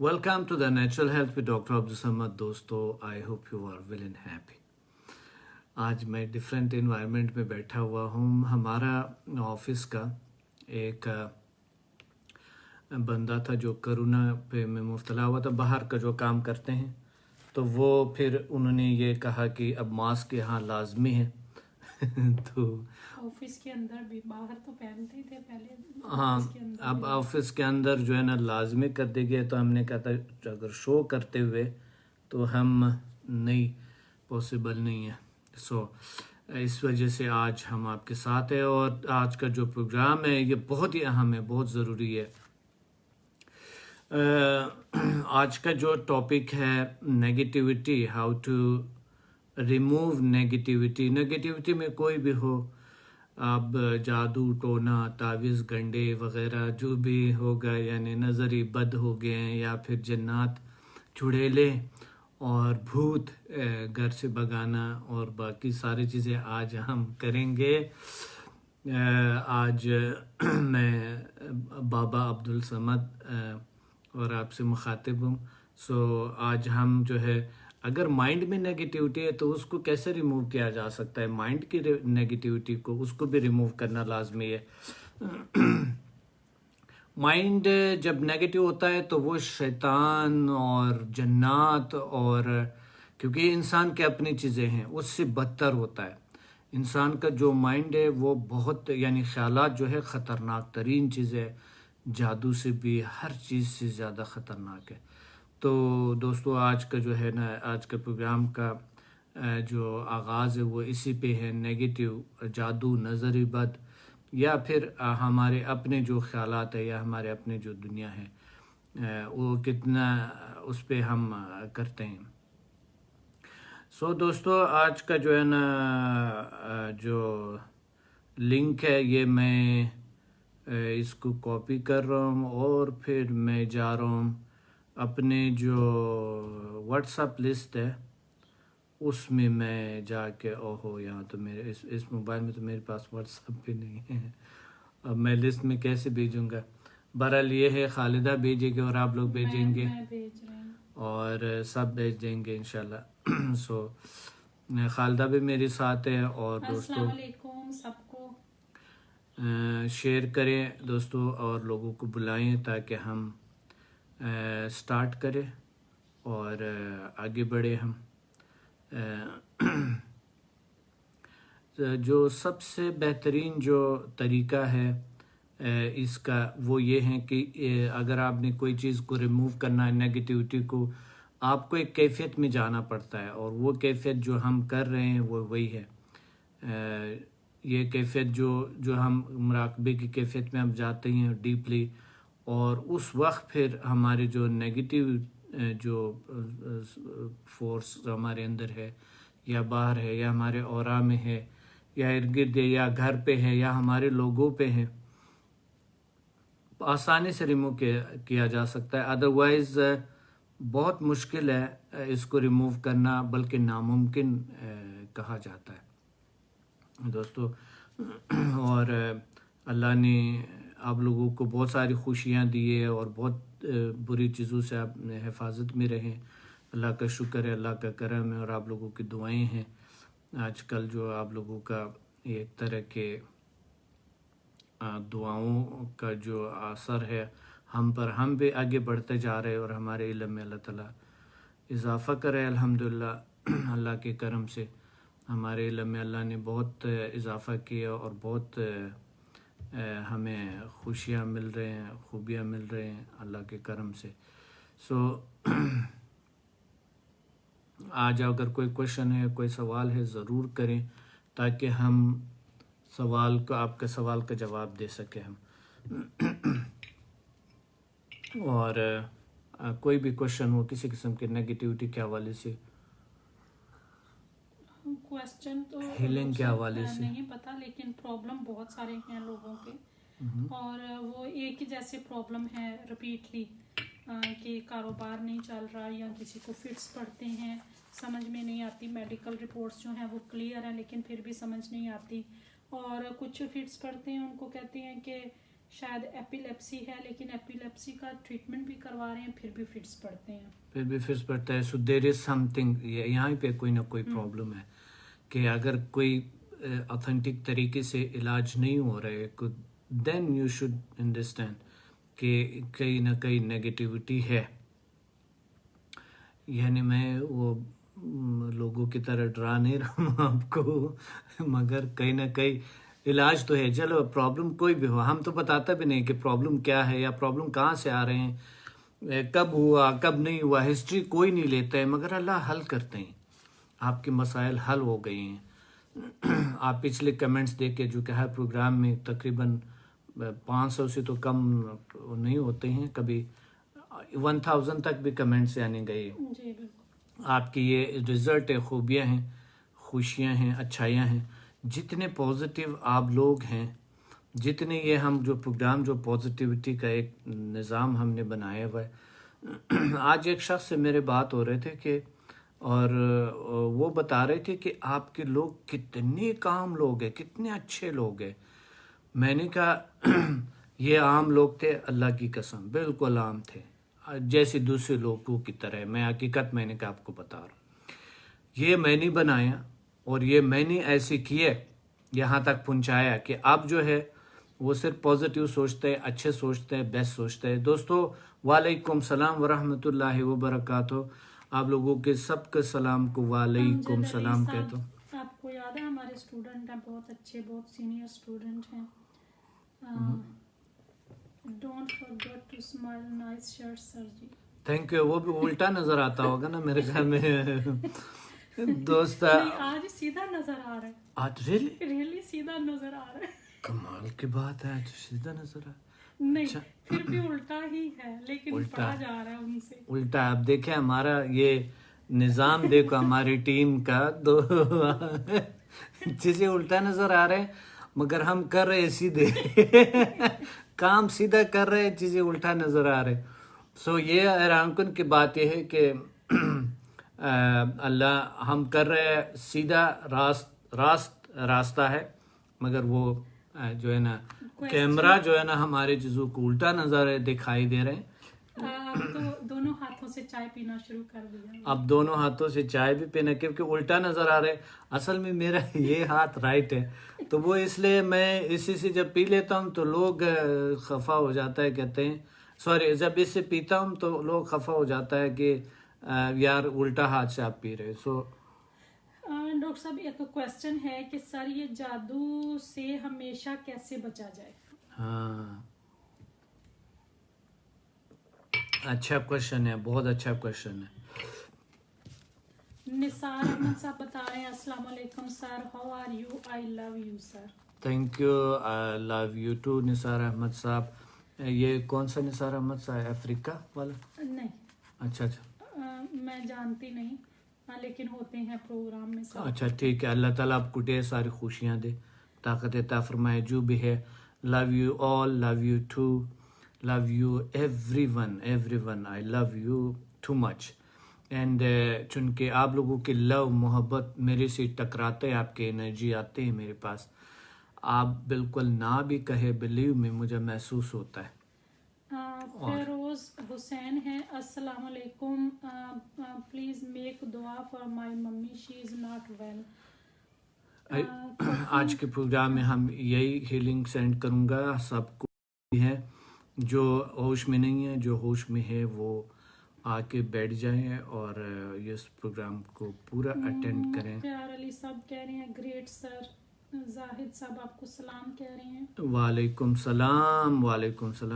Welcome to the Natural Health with Dr. Abdul Samad दोस्तों, I hope you are well and happy. आज मैं different environment में बैठा हुआ हूँ. हमारा ऑफिस का एक बंदा था जो कोरोना पे में मुब्तला हुआ था, बाहर का जो काम करते हैं, तो वो फिर उन्होंने ये कहा कि अब मास्क यहाँ लाजमी है. तो ऑफिस के अंदर भी, बाहर तो पहनते थे पहले. हाँ, अब ऑफिस के अंदर जो है ना लाजमी कर दी गई. तो हमने कहा था अगर शो करते हुए तो हम नहीं, पॉसिबल नहीं है. इस वजह से आज हम आपके साथ हैं और आज का जो प्रोग्राम है ये बहुत ही अहम है, बहुत ज़रूरी है. आज का जो टॉपिक है negativity, how to remove negativity में कोई भी हो, अब जादू टोना तावीज़ गंडे वगैरह जो भी होगा, यानी नज़री बद हो गए हैं या फिर जन्नात चुड़ैले और भूत घर से भगाना और बाकी सारी चीज़ें आज हम करेंगे. आज मैं बाबा अब्दुल समद और आपसे मुखातिब हूँ. आज हम जो है, अगर माइंड में नेगेटिविटी है तो उसको कैसे रिमूव किया जा सकता है. माइंड की नेगेटिविटी को, उसको भी रिमूव करना लाजमी है. माइंड जब नेगेटिव होता है तो वो शैतान और जन्नात, और क्योंकि इंसान के अपनी चीज़ें हैं, उससे बदतर होता है. इंसान का जो माइंड है वो बहुत, यानी ख्यालात जो है ख़तरनाक तरीन चीज़ है, जादू से भी, हर चीज़ से ज़्यादा ख़तरनाक है. तो दोस्तों, आज का जो है ना, आज के प्रोग्राम का जो आगाज़ है वो इसी पे है. नेगेटिव, जादू, नज़री बद, या फिर हमारे अपने जो ख़यालात है या हमारे अपने जो दुनिया है वो कितना उस पे हम करते हैं. दोस्तों, आज का जो है ना जो लिंक है ये मैं इसको कॉपी कर रहा हूँ और फिर मैं जा रहा हूँ अपने जो व्हाट्सएप लिस्ट है उसमें मैं जाके, ओहो यहाँ तो मेरे इस मोबाइल में तो मेरे पास व्हाट्सएप भी नहीं है. अब मैं लिस्ट में कैसे भेजूँगा. बहरहाल ये है, खालिदा भेजेगी और आप लोग भेजेंगे, मैं भेज रही हूँ और सब भेज देंगे इंशाल्लाह. खालिदा भी मेरे साथ है. और दोस्तों, अस्सलाम वालेकुम सबको. शेयर करें दोस्तों और लोगों को बुलाएं ताकि हम स्टार्ट करें और आगे बढ़े. हम जो सबसे बेहतरीन जो तरीका है इसका वो ये है कि अगर आपने कोई चीज़ को रिमूव करना है, नेगेटिविटी को, आपको एक कैफियत में जाना पड़ता है, और वो कैफियत जो हम कर रहे हैं वो वही है. ये कैफियत जो हम मुराकबे की कैफियत में हम जाते हैं डीपली, और उस वक्त फिर हमारे जो नेगेटिव जो फोर्स हमारे अंदर है या बाहर है या हमारे ऑरा में है या इर्द गिर्द है या घर पे है या हमारे लोगों पे है, आसानी से रिमूव किया जा सकता है. अदरवाइज़ बहुत मुश्किल है इसको रिमूव करना, बल्कि नामुमकिन कहा जाता है दोस्तों. और अल्लाह ने आप लोगों को बहुत सारी खुशियाँ दी है और बहुत बुरी चीज़ों से आप हिफाजत में रहें. अल्लाह का शुक्र है, अल्लाह का करम है, और आप लोगों की दुआएं हैं. आजकल जो आप लोगों का एक तरह के दुआओं का जो असर है हम पर, हम भी आगे बढ़ते जा रहे हैं, और हमारे इल्म में अल्लाह ताला इजाफ़ा करे. अल्हम्दुलिल्लाह, अल्लाह के करम से हमारे इल्म में अल्लाह ने बहुत इजाफ़ा किया और बहुत हमें खुशियाँ मिल रहे हैं, खूबियाँ मिल रहे हैं अल्लाह के करम से. आज अगर कोई क्वेश्चन है, कोई सवाल है, ज़रूर करें ताकि हम सवाल का, आपके सवाल का जवाब दे सकें हम. और कोई भी क्वेश्चन हो किसी किस्म के नेगेटिविटी के हवाले से, क्वेश्चन तो हीलिंग के हवाले से, नहीं पता, लेकिन प्रॉब्लम बहुत सारे हैं लोगों के, और वो एक ही जैसे प्रॉब्लम है रिपीटली, कि कारोबार नहीं चल रहा, या किसी को फिट्स पड़ते हैं, समझ में नहीं आती. मेडिकल रिपोर्ट्स जो हैं वो क्लियर हैं लेकिन फिर भी समझ नहीं आती. और कुछ फिट्स पड़ते हैं, उनको कहते हैं कि शायद एपिलेप्सी है, लेकिन एपिलेप्सी का ट्रीटमेंट भी करवा रहे हैं, फिर भी फिट्स पड़ते हैं. फिर भी फिर पड़ता है. सो देयर इज समथिंग, यहाँ पे कोई ना कोई प्रॉब्लम है कि अगर कोई ऑथेंटिक तरीके से इलाज नहीं हो रहा है, देन यू शुड अंडरस्टैंड कि कहीं ना कहीं नेगेटिविटी है. यानी मैं वो लोगों की तरह डरा नहीं रहा हूँ आपको, मगर कहीं ना कहीं इलाज तो है. चलो प्रॉब्लम कोई भी हो, हम तो बताता भी नहीं कि प्रॉब्लम क्या है या प्रॉब्लम कहाँ से आ रहे हैं, कब हुआ कब नहीं हुआ, हिस्ट्री कोई नहीं लेता है, मगर अल्लाह हल करते हैं. आपके मसाइल हल हो गए हैं. आप पिछले कमेंट्स देख के, जो कि हर प्रोग्राम में तकरीबन 500 से तो कम नहीं होते हैं, कभी 1000 तक भी कमेंट्स आने गए. जी बिल्कुल. आपकी ये रिजल्ट है, खूबियाँ हैं, खुशियाँ हैं, अच्छाइयाँ हैं. जितने पॉजिटिव आप लोग हैं, जितने ये हम जो प्रोग्राम, जो पॉजिटिविटी का एक निज़ाम हमने बनाया हुआ है. आज एक शख्स से मेरे बात हो रहे थे कि, और वो बता रहे थे कि आपके लोग कितने काम लोग हैं, कितने अच्छे लोग हैं. मैंने कहा ये आम लोग थे, अल्लाह की कसम बिल्कुल आम थे, जैसे दूसरे लोगों की तरह. मैं हकीकत मैंने कहा आपको बता रहा हूँ, ये मैंने बनाया और ये मैंने ऐसे किए, यहाँ तक पहुँचाया कि अब जो है वो सिर्फ पॉजिटिव सोचते हैं, अच्छे सोचते हैं, बेस्ट सोचते हैं. दोस्तों वालेकुम सलाम वरहमतुल्लाहि वबरकातुहू. आप लोगों के सबके सलाम को वालेकुम सलाम कहता हूँ. आपको याद है हमारे स्टूडेंट हैं, बहुत अच्छे, बहुत सीनियर स्टूडेंट हैं. Don't forget to smile, nice shirt sir ji. Thank you. वो भी उल्टा नजर आता होगा ना मेरे ख्याल में. दोस्त नहीं, आज सीधा नजर आ रहा है. आज रियली सीधा नजर आ रहा है. कमाल की बात है, आज सीधा नजर आ. नहीं अच्छा. फिर भी उल्टा ही है, लेकिन उल्टा पढ़ा जा रहा है उनसे. उल्टा. आप देखें हमारा ये निज़ाम देखो, हमारी टीम का दो चीजें उल्टा नजर आ रहे हैं, मगर हम कर रहे हैं सीधे. काम सीधा कर रहे हैं, चीजें उल्टा नजर आ रहे. सो ये हैरानकुन की बात यह है कि अल्लाह, हम कर रहे हैं सीधा रास्ता है, मगर वो जो है ना, कैमरा जो है ना हमारे चीजों को उल्टा नजर दिखाई दे रहे हैं. अब तो दोनों हाथों से चाय पीना शुरू कर दिया. अब दोनों हाथों से चाय भी पीना, क्योंकि उल्टा नजर आ रहे. असल में मेरा ये हाथ राइट है, तो वो इसलिए मैं इसी से जब पी लेता हूँ तो लोग खफा हो जाता है, कहते हैं सॉरी, जब इससे पीता हूँ तो लोग खफा हो जाता है कि यार उल्टा हाथ से आप पी रहे. सो डॉक्टर साहब एक क्वेश्चन है कि सर ये जादू से हमेशा कैसे बचा जाए. हाँ, अच्छा क्वेश्चन है, बहुत अच्छा क्वेश्चन है. निसार अहमद साहब बता रहे हैं, अस्सलाम वालेकुम sir, how are you, I love you sir. Thank you, I love you too Nisar Ahmad साहब. ये कौन सा निसार अहमद साहब, अफ्रीका वाला? नहीं. अच्छा. मैं जानती नहीं, लेकिन होते हैं प्रोग्राम में सब. अच्छा ठीक है. अल्लाह ताला आपको ढेर सारी खुशियाँ दे, ताकत अता फरमाए, जो भी है. Love you all, love you too, love you everyone. I love you too much. And चूँकि आप लोगों के लव मोहब्बत मेरे से टकराते हैं, आपके एनर्जी आते हैं मेरे पास, आप बिल्कुल ना भी कहे, बिलीव में मुझे महसूस होता है. फेरोज हुसैन है, अस्सलाम वालेकुम, प्लीज मेक दुआ for my mummy, she is not well. आज के प्रोग्राम में हम यही हीलिंग सेंड करूँगा सबको है, जो होश में नहीं है, जो होश में है वो आके बैठ जाएं और इस प्रोग्राम को पूरा अटेंड करें. प्यार अली साहब कह रहे हैं ग्रेट सर. जाहिद साहब आपको सलाम कह रहे हैं. वालेकुम सलाम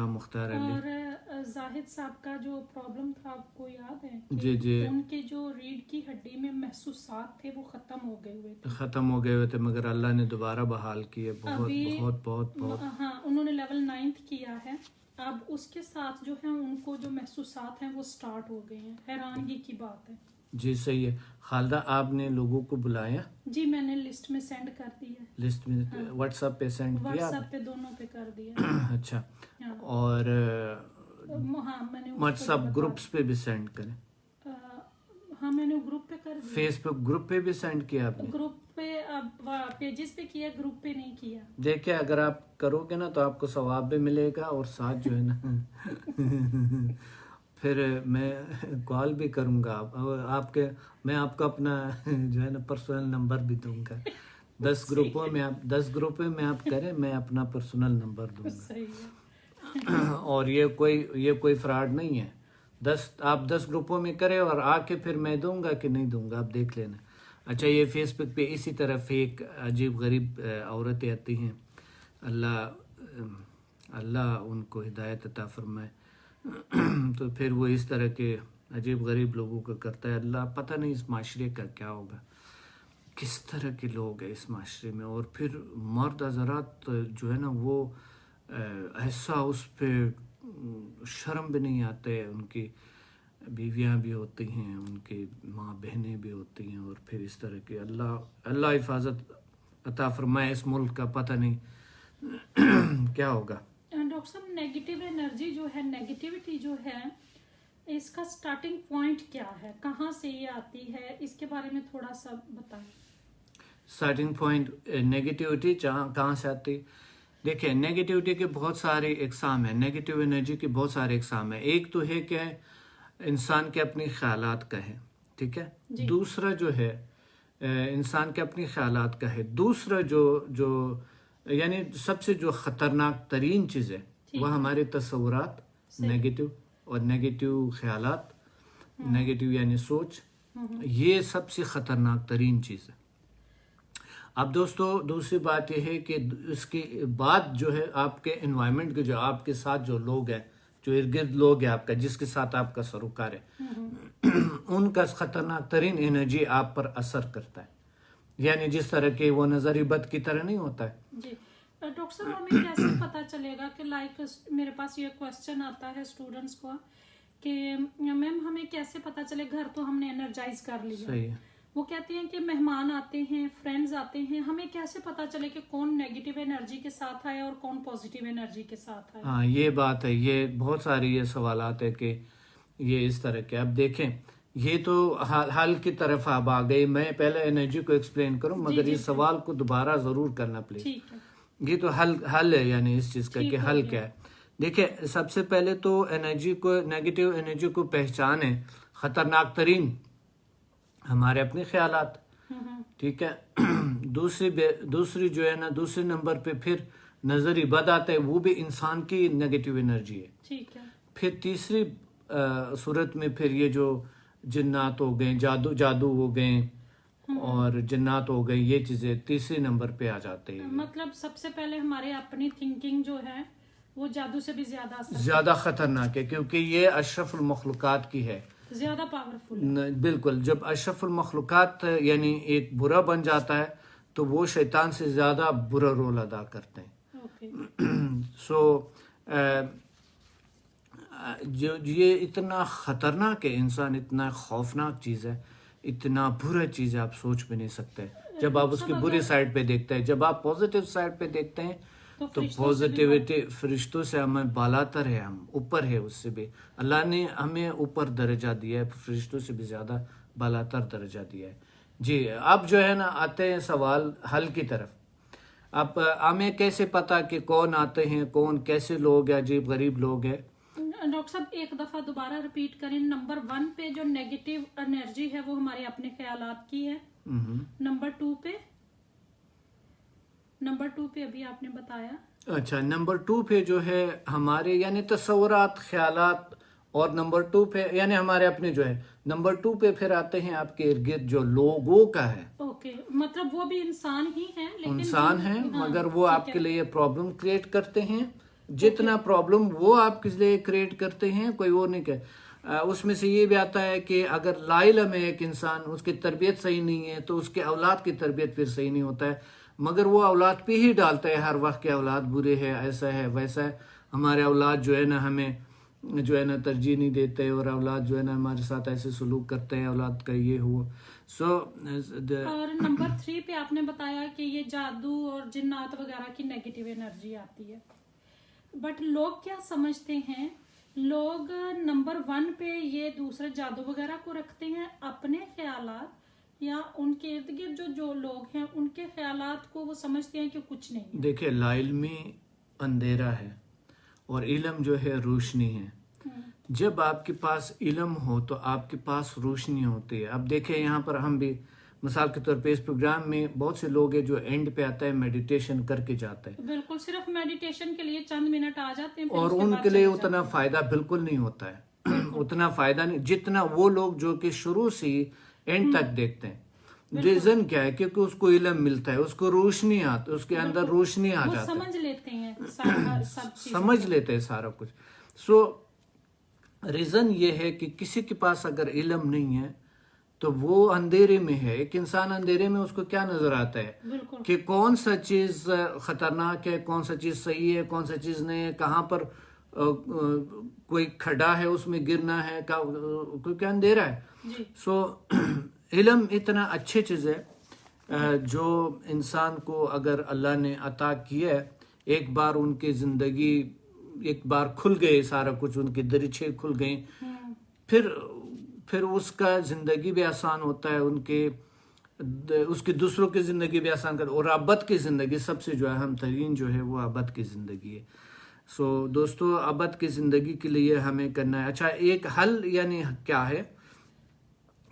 मुख्तार अली. और जाहिद साहब का जो प्रॉब्लम था आपको याद है? जी. उनके जो रीढ़ की हड्डी में महसूसात थे वो खत्म हो गए थे, मगर अल्लाह ने दोबारा बहाल किए. बहुत. हाँ, उन्होंने लेवल 9 किया है. अब उसके साथ जो है उनको जो महसूसात हैं वो स्टार्ट हो गए हैं. हैरानगी की बात है. जी सही है. खालदा, आपने लोगों को बुलाया? जी मैंने लिस्ट में सेंड कर दी है. लिस्ट में व्हाट्सएप पे सेंड किया? व्हाट्सएप पे दोनों पे कर दिया. अच्छा. हाँ. और हाँ मैंने व्हाट्सएप ग्रुप्स पे भी सेंड करें? हाँ मैंने ग्रुप पे कर दिया. फेसबुक ग्रुप पे भी सेंड किया आपने? ग्रुप पे पेजेस पे किया, ग्रुप पे नहीं किया। देखिए अगर आप करोगे ना तो आपको सवाब भी मिलेगा और साथ जो है ना फिर मैं कॉल भी करूँगा आपके, मैं आपको अपना जो है ना पर्सनल नंबर भी दूंगा। 10 ग्रुपों में आप करें, मैं अपना पर्सनल नंबर दूंगा। सही है। और ये कोई फ्रॉड नहीं है। आप 10 ग्रुपों में करें और आके फिर मैं दूंगा कि नहीं दूंगा, आप देख लेना। अच्छा, ये फेसबुक पे इसी तरह फेक अजीब गरीब औरतें आती हैं, अल्लाह उनको हिदायत अता फरमाए। तो फिर वो इस तरह के अजीब गरीब लोगों का करता है। अल्लाह पता नहीं इस माशरे का क्या होगा, किस तरह के लोग हैं इस माशरे में। और फिर मर्द हज़रात जो है ना वो ऐसा उस पर शर्म भी नहीं आते, उनकी बीवियां भी होती हैं, उनकी माँ बहनें भी होती हैं। और फिर इस तरह के अल्लाह हिफाजत अता फरमाए। इस मुल्क का पता नहीं क्या होगा। डॉक्टर साहब, नेगेटिव एनर्जी जो है, नेगेटिविटी जो है, इसका स्टार्टिंग पॉइंट क्या है, कहाँ से ये आती है, इसके बारे में थोड़ा सा बताएं। स्टार्टिंग पॉइंट नेगेटिविटी कहाँ से आती? देखिए, नेगेटिविटी के बहुत सारे इकसाम है, नेगेटिव एनर्जी के बहुत सारे इकसाम है। एक तो है कि इंसान के अपने ख्यालात का है, ठीक है। दूसरा जो है इंसान के अपने ख्यालात का है। दूसरा जो यानी सबसे जो खतरनाक तरीन चीज़ है वह हमारे तस्वुरात, नेगेटिव और नेगेटिव ख्यालात, नेगेटिव यानी सोच, ये सबसे खतरनाक तरीन चीज़ है। अब दोस्तों दूसरी बात यह है कि इसके बाद जो है आपके एनवायरनमेंट के, जो आपके साथ जो लोग हैं, जो इर्द गिर्द लोग हैं आपका, जिसके साथ आपका सरोकार है, उनका खतरनाक तरीन एनर्जी आप पर असर करता है। यानी जिस तरह के वो नजर बद की तरह नहीं होता है। जी डॉक्टर साहब, हमें कैसे पता चलेगा कि लाइक मेरे पास ये क्वेश्चन आता है स्टूडेंट्स को कि मैम हमें कैसे पता चले, घर तो हमने एनर्जाइज कर लिया, सही है। वो कहते हैं कि मेहमान आते हैं, फ्रेंड्स आते हैं, हमें कैसे पता चले कि कौन नेगेटिव एनर्जी के साथ आए और कौन पॉजिटिव एनर्जी के साथ आए? हाँ, ये बात है, ये बहुत सारी ये सवालात है कि ये इस तरह के। अब देखें, ये तो हल की तरफ आप आ गए। मैं पहले एनर्जी को एक्सप्लेन करूं, मगर ये सवाल को दोबारा जरूर करना प्लीज। ठीक है। ये तो हल है, यानी इस चीज का कि हल क्या है। देखिए, सबसे पहले तो एनर्जी को, नेगेटिव एनर्जी को पहचाने। खतरनाक तरीन हमारे अपने ख्यालात, ठीक है। दूसरी जो है ना, दूसरे नंबर पे फिर नजरी बद आता है, वो भी इंसान की नेगेटिव एनर्जी है, ठीक है। फिर तीसरी सूरत में फिर ये जो जिन्नात हो गए, जादू हो गए और जिन्नात हो गई, ये चीजें तीसरे नंबर पे आ जाते हैं। मतलब सबसे पहले हमारे अपनी थिंकिंग जो है वो जादू से भी ज्यादा खतरनाक है, क्योंकि ये अशरफुल मखलूकात की है, ज्यादा पावरफुल। बिल्कुल। जब अशरफुल मखलूकात यानी एक बुरा बन जाता है तो वो शैतान से ज्यादा बुरा रोल अदा करते हैं। सो जो ये इतना खतरनाक है, इंसान इतना खौफनाक चीज है, इतना बुरा चीज है, आप सोच भी नहीं सकते। जब आप उसकी बुरी साइड पे देखते हैं, जब आप पॉजिटिव साइड पे देखते हैं तो पॉजिटिविटी फरिश्तों से हमें बालातर है, हम ऊपर है उससे भी। अल्लाह ने हमें ऊपर दर्जा दिया है, फरिश्तों से भी ज्यादा बालातर दर्जा दिया है। जी, अब जो है ना आते हैं सवाल हल की तरफ। अब हमें कैसे पता कि कौन आते हैं, कौन कैसे लोग हैं, अजीब गरीब लोग हैं? डॉक्टर साहब एक दफा दोबारा रिपीट करें। नंबर 1 पे जो नेगेटिव एनर्जी है वो हमारे अपने ख्यालात की है। नंबर 2 पे अभी आपने बताया। अच्छा, नंबर 2 पे जो है हमारे यानी तस्वुरात, ख्यालात, और नंबर 2 पे यानी हमारे अपने जो है। नंबर 2 पे फिर आते हैं आपके इर्द गिर्द जो लोगों का है। ओके, मतलब वो भी इंसान ही है, लेकिन इंसान है, मगर वो आपके लिए प्रॉब्लम क्रिएट करते हैं। जितना प्रॉब्लम वो आपके लिए क्रिएट करते हैं, कोई और नहीं कहे। उसमें से ये भी आता है कि अगर लाइला में एक इंसान, उसकी तरबियत सही नहीं है तो उसके औलाद की तरबियत फिर सही नहीं होता है, मगर वो औलाद पे ही डालता है हर वक्त के औलाद बुरे है, ऐसा है, वैसा है। हमारे औलाद जो है ना हमें जो है ना तरजीह नहीं देते, और औलाद जो है ना हमारे साथ ऐसे सलूक करते हैं, औलाद का ये हुआ। और नंबर 3 पे आपने बताया कि ये जादू और जिन्नात वगैरह की नेगेटिव एनर्जी आती है। बट लोग क्या समझते हैं, लोग नंबर 1 पे ये दूसरे जादू वगैरह को रखते हैं, अपने ख्यालात या उनके इर्द गिर्द जो लोग हैं उनके ख्यालात को वो समझते हैं कि कुछ नहीं है। देखिए, लाइल्मी अंधेरा है और इल्म जो है रोशनी है। जब आपके पास इल्म हो तो आपके पास रोशनी होती है। अब देखिए, यहाँ पर हम भी मिसाल के तौर पे इस प्रोग्राम में बहुत से लोग हैं जो एंड पे आता है मेडिटेशन करके जाता है, तो बिल्कुल सिर्फ मेडिटेशन के लिए चंद मिनट आ जाते हैं, फिर और उसके बाद उनके लिए चले उतना फायदा बिल्कुल नहीं होता है उतना फायदा नहीं जितना वो लोग जो कि शुरू से ही एंड तक देखते हैं। रीजन क्या है? क्योंकि उसको इल्म मिलता है, उसको रोशनी आती है, उसके अंदर रोशनी आ वो जाती है, समझ लेते हैं सब चीज़। समझ लेते हैं सारा कुछ। सो रीजन ये है कि किसी के पास अगर इल्म नहीं है तो वो अंधेरे में है। एक इंसान अंधेरे में उसको क्या नजर आता है बिल्कुल कि कौन सा चीज खतरनाक है, कौन सा चीज सही है, कौन सा चीज नहीं है, कहाँ पर कोई खड्डा है उसमें गिरना है, क्योंकि अंधेरा है। जी। सो इल्म इतना अच्छी चीज है जो इंसान को अगर अल्लाह ने अता किया है, एक बार उनकी जिंदगी एक बार खुल गए, सारा कुछ उनके दरीचे खुल गए, फिर उसका जिंदगी भी आसान होता है, उसके दूसरों की जिंदगी भी आसान कर, और अबद की जिंदगी सबसे जो अहम तरीन जो है वो अबद की जिंदगी है। सो दोस्तों, अबद की जिंदगी के लिए हमें करना है। अच्छा, एक हल यानी क्या है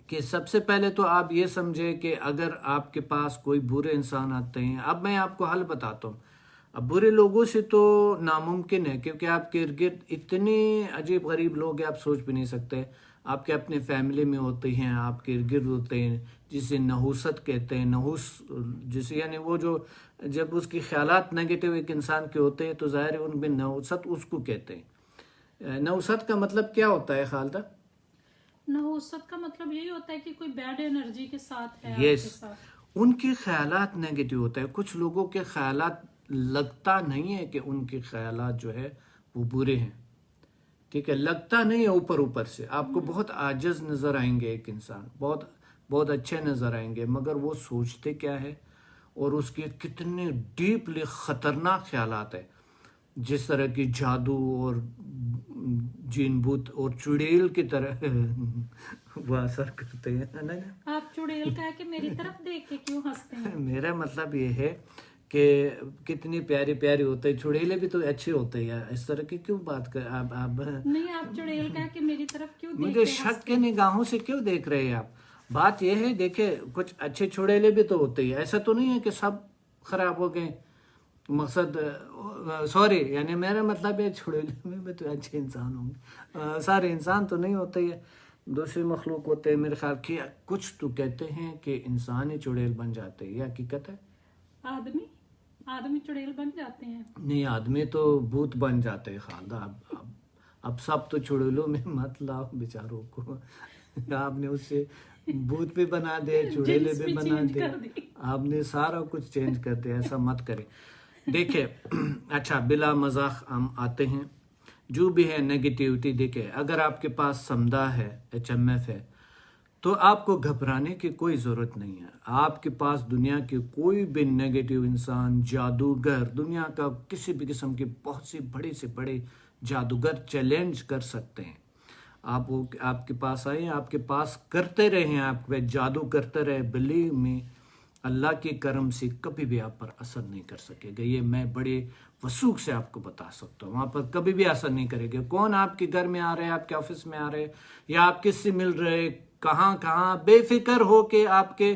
कि सबसे पहले तो आप ये समझे कि अगर आपके पास कोई बुरे इंसान आते हैं, अब मैं आपको हल बताता हूँ। अब बुरे लोगों से तो नामुमकिन है, क्योंकि आपके इर्द गिर्द इतने अजीब गरीब लोग हैं आप सोच भी नहीं सकते। आपके अपने फैमिली में होते हैं, आपके इर्द गिर्द होते हैं, जिसे नहूसत कहते हैं। नहूस जिसे यानी वो जो जब उसके ख्यालात नेगेटिव एक इंसान के होते हैं तो ज़ाहिर है उनमें नहूसत उसको कहते हैं। नहूसत का मतलब क्या होता है खालदा? नहुसत का मतलब यही होता है कि कोई बैड एनर्जी के साथ है यस, आपके साथ। उनके ख्यालात नेगेटिव होते हैं। कुछ लोगों के ख्यालात लगता नहीं है कि उनके ख्यालात जो है वो बुरे हैं, ठीक है, लगता नहीं है। ऊपर ऊपर से आपको बहुत आजिज नजर आएंगे, एक इंसान बहुत बहुत अच्छे नजर आएंगे, मगर वो सोचते क्या है और उसके कितने डीपली खतरनाक ख्यालात है, जिस तरह की जादू और जीन भूत और चुड़ैल की तरह वो असर करते हैं, है ना। आप चुड़ैल कह के मेरी तरफ देख के क्यों हंसते हैं? मेरा मतलब ये है कि कितनी प्यारी प्यारी होते हैं, चुड़ैले भी तो अच्छे होते हैं। इस तरह की क्यों बात कर आप नहीं, आप चुड़ैल कह के मेरी तरफ क्यों देख मुझे के शक के निगाहों से क्यों देख रहे हैं आप? बात यह है, देखिए, कुछ अच्छे चुड़ैले भी तो होते हैं, ऐसा तो नहीं है कि सब खराब हो गए। मकसद सॉरी, यानी मेरा मतलब है चुड़ैले में भी तो अच्छे इंसान होंगे, सारे इंसान तो नहीं होते हैं, दूसरे मखलूक होते हैं। मेरे ख्याल कि कुछ तो कहते हैं कि इंसान ही चुड़ैल बन जाते हैं, ये हकीकत है? आदमी चुड़ैल बन जाते हैं? नहीं, आदमी तो भूत बन जाते हैं खालदा। अब सब तो चुड़ैलों में मत लाओ बेचारों को आपने उससे भूत भी बना दे, चुड़ैले भी बना दे, आपने सारा कुछ चेंज कर दिया। ऐसा मत करें। देखिए अच्छा, बिला मजाक हम आते हैं, जो भी है नेगेटिविटी। देखिए, अगर आपके पास समदा है, HMF है, तो आपको घबराने की कोई ज़रूरत नहीं है। आपके पास दुनिया के कोई भी नेगेटिव इंसान, जादूगर, दुनिया का किसी भी किस्म के बहुत से बड़े जादूगर चैलेंज कर सकते हैं। आप वो आपके पास आए, आपके पास करते रहे, आप पे जादू करते रहे, बिलीव में अल्लाह के करम से कभी भी आप पर असर नहीं कर सकेगा। ये मैं बड़े वसूख से आपको बता सकता हूँ, वहाँ पर कभी भी असर नहीं करेगा। कौन आपके घर में आ रहे हैं, आपके ऑफिस में आ रहे हैं, या आप किससे मिल रहे, कहाँ कहाँ, बेफिक्र हो के आपके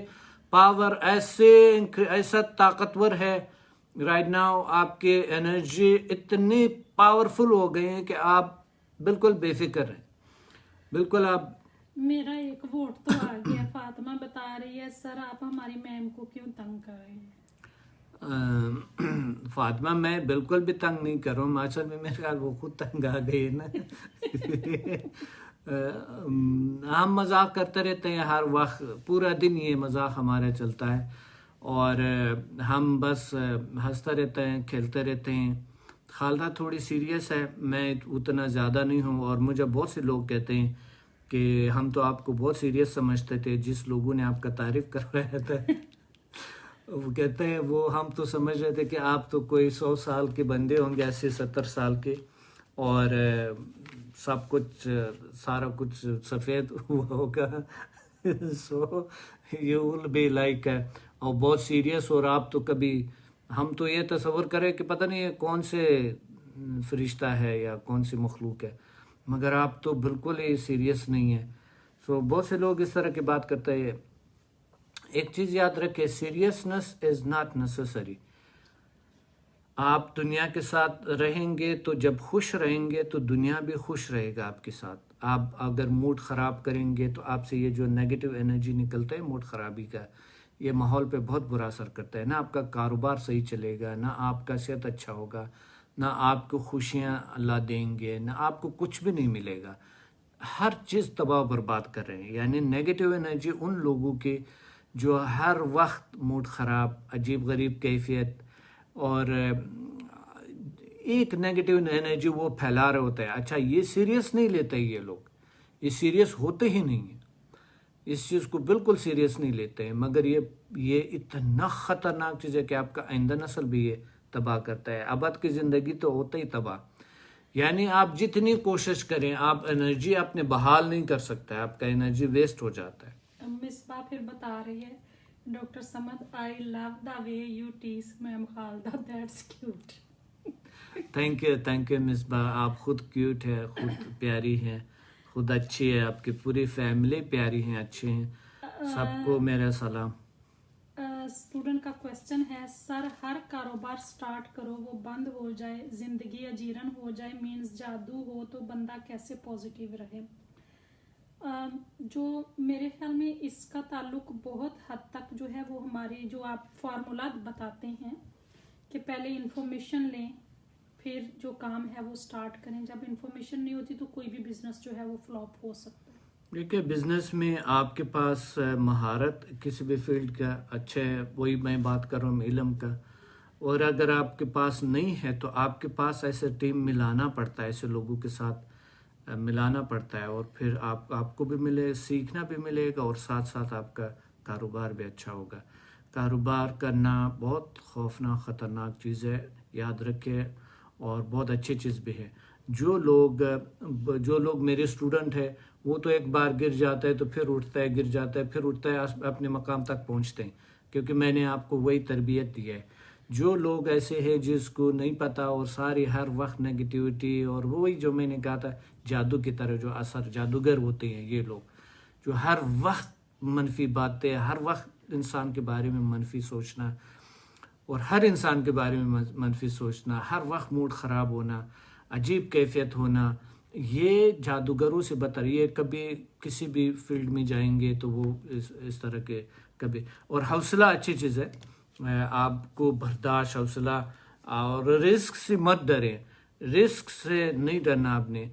पावर ऐसा ताकतवर है राइट नाउ, आपके एनर्जी इतने पावरफुल हो गए हैं कि आप बिल्कुल बेफिक्र हैं, बिल्कुल आप। मेरा एक वोट तो आ गया। फातिमा बता रही है, सर आप हमारी मैम को क्यों तंग कर रहे हैं? फातिमा, मैं बिल्कुल भी तंग नहीं कर रहा हूँ, असल में मेरे ख्याल वो खुद तंग आ गई है ना हम मजाक करते रहते हैं हर वक्त, पूरा दिन ये मजाक हमारा चलता है, और हम बस हंसते रहते हैं, खेलते रहते हैं। खालदा थोड़ी सीरियस है, मैं उतना ज़्यादा नहीं हूँ, और मुझे बहुत से लोग कहते हैं कि हम तो आपको बहुत सीरियस समझते थे, जिस लोगों ने आपका तारीफ करवाया था वो कहते हैं वो हम तो समझ रहे थे कि आप तो कोई 100 साल के बंदे होंगे, 80-70 साल के, और सब कुछ सारा कुछ सफ़ेद हुआ होगा so you will be like اور بہت سیریس. اور آپ تو کبھی ہم تو یہ تصور کریں کہ پتہ نہیں یہ کون سے فرشتہ ہے یا کون سی مخلوق ہے, مگر آپ تو بالکل ہی سیریس نہیں ہیں. سو بہت سے لوگ اس طرح کی بات کرتے ہیں. ایک چیز یاد رکھے, سیریسنس از ناٹ نیسیسری. آپ دنیا کے ساتھ رہیں گے تو جب خوش رہیں گے تو دنیا بھی خوش رہے گا آپ کے ساتھ. آپ اگر موڈ خراب کریں گے تو آپ سے یہ جو نیگیٹو انرجی نکلتا ہے موڈ خرابی کا, یہ ماحول پہ بہت برا اثر کرتا ہے. نہ آپ کا کاروبار صحیح چلے گا, نہ آپ کا صحت اچھا ہوگا, نہ آپ کو خوشیاں اللہ دیں گے, نہ آپ کو کچھ بھی نہیں ملے گا. ہر چیز تباہ و برباد کر رہے ہیں. یعنی نیگیٹو انرجی ان لوگوں کی جو ہر وقت موڈ خراب, عجیب غریب کیفیت اور ایک نیگیٹو انرجی وہ پھیلا رہے ہوتے ہیں. اچھا یہ سیریس نہیں لیتے یہ لوگ, یہ سیریس ہوتے ہی نہیں ہیں, اس چیز کو بالکل سیریس نہیں لیتے ہیں. مگر یہ اتنا خطرناک چیز ہے کہ آپ کا آئندہ نسل بھی یہ تباہ کرتا ہے. ابد کی زندگی تو ہوتا ہی تباہ. یعنی آپ جتنی کوشش کریں آپ انرجی اپنے بحال نہیں کر سکتے, آپ کا انرجی ویسٹ ہو جاتا ہے. مصباح پھر بتا رہی ہے, doctor Samad, I love the way you tease ma'am Khalida, that's cute. Thank you Misbah, آپ خود کیوٹ ہے, خود پیاری ہے, خود اچھی ہے, آپ کی پوری فیملی پیاری ہیں, اچھے ہیں. سب کو میرا سلام. اسٹوڈنٹ کا کوشچن ہے, سر ہر کاروبار سٹارٹ کرو وہ بند ہو جائے, زندگی اجیرن ہو جائے, مینز جادو ہو, تو بندہ کیسے پازیٹیو رہے؟ جو میرے خیال میں اس کا تعلق بہت حد تک جو ہے وہ ہماری جو آپ فارمولا بتاتے ہیں کہ پہلے انفارمیشن لیں پھر جو کام ہے وہ سٹارٹ کریں. جب انفارمیشن نہیں ہوتی تو کوئی بھی بزنس جو ہے وہ فلاپ ہو سکتا ہے. دیکھیے بزنس میں آپ کے پاس مہارت کسی بھی فیلڈ کا اچھا ہے, وہی میں بات کر رہا ہوں علم کا, اور اگر آپ کے پاس نہیں ہے تو آپ کے پاس ایسے ٹیم ملانا پڑتا ہے, ایسے لوگوں کے ساتھ ملانا پڑتا ہے, اور پھر آپ کو بھی ملے, سیکھنا بھی ملے گا, اور ساتھ ساتھ آپ کا کاروبار بھی اچھا ہوگا. کاروبار کرنا بہت خوفناک خطرناک چیز ہے, یاد رکھے, اور بہت اچھی چیز بھی ہے. جو لوگ میرے اسٹوڈنٹ ہیں وہ تو ایک بار گر جاتا ہے تو پھر اٹھتا ہے, گر جاتا ہے پھر اٹھتا ہے, اپنے مقام تک پہنچتے ہیں, کیونکہ میں نے آپ کو وہی تربیت دی ہے. جو لوگ ایسے ہیں جس کو نہیں پتہ اور ساری ہر وقت نگیٹیوٹی, اور وہی جو میں نے کہا تھا جادو کی طرح جو اثر جادوگر ہوتے ہیں یہ لوگ, جو ہر وقت منفی باتیں, ہر وقت انسان کے بارے میں منفی سوچنا, اور ہر انسان کے بارے میں منفی سوچنا, ہر وقت موڈ خراب ہونا, عجیب کیفیت ہونا, یہ جادوگروں سے بدتر. یہ کبھی کسی بھی فیلڈ میں جائیں گے تو وہ اس طرح کے کبھی. اور حوصلہ اچھی چیز ہے, آپ کو برداشت, حوصلہ, اور رسک سے مت ڈریں. رسک سے نہیں ڈرنا آپ نے,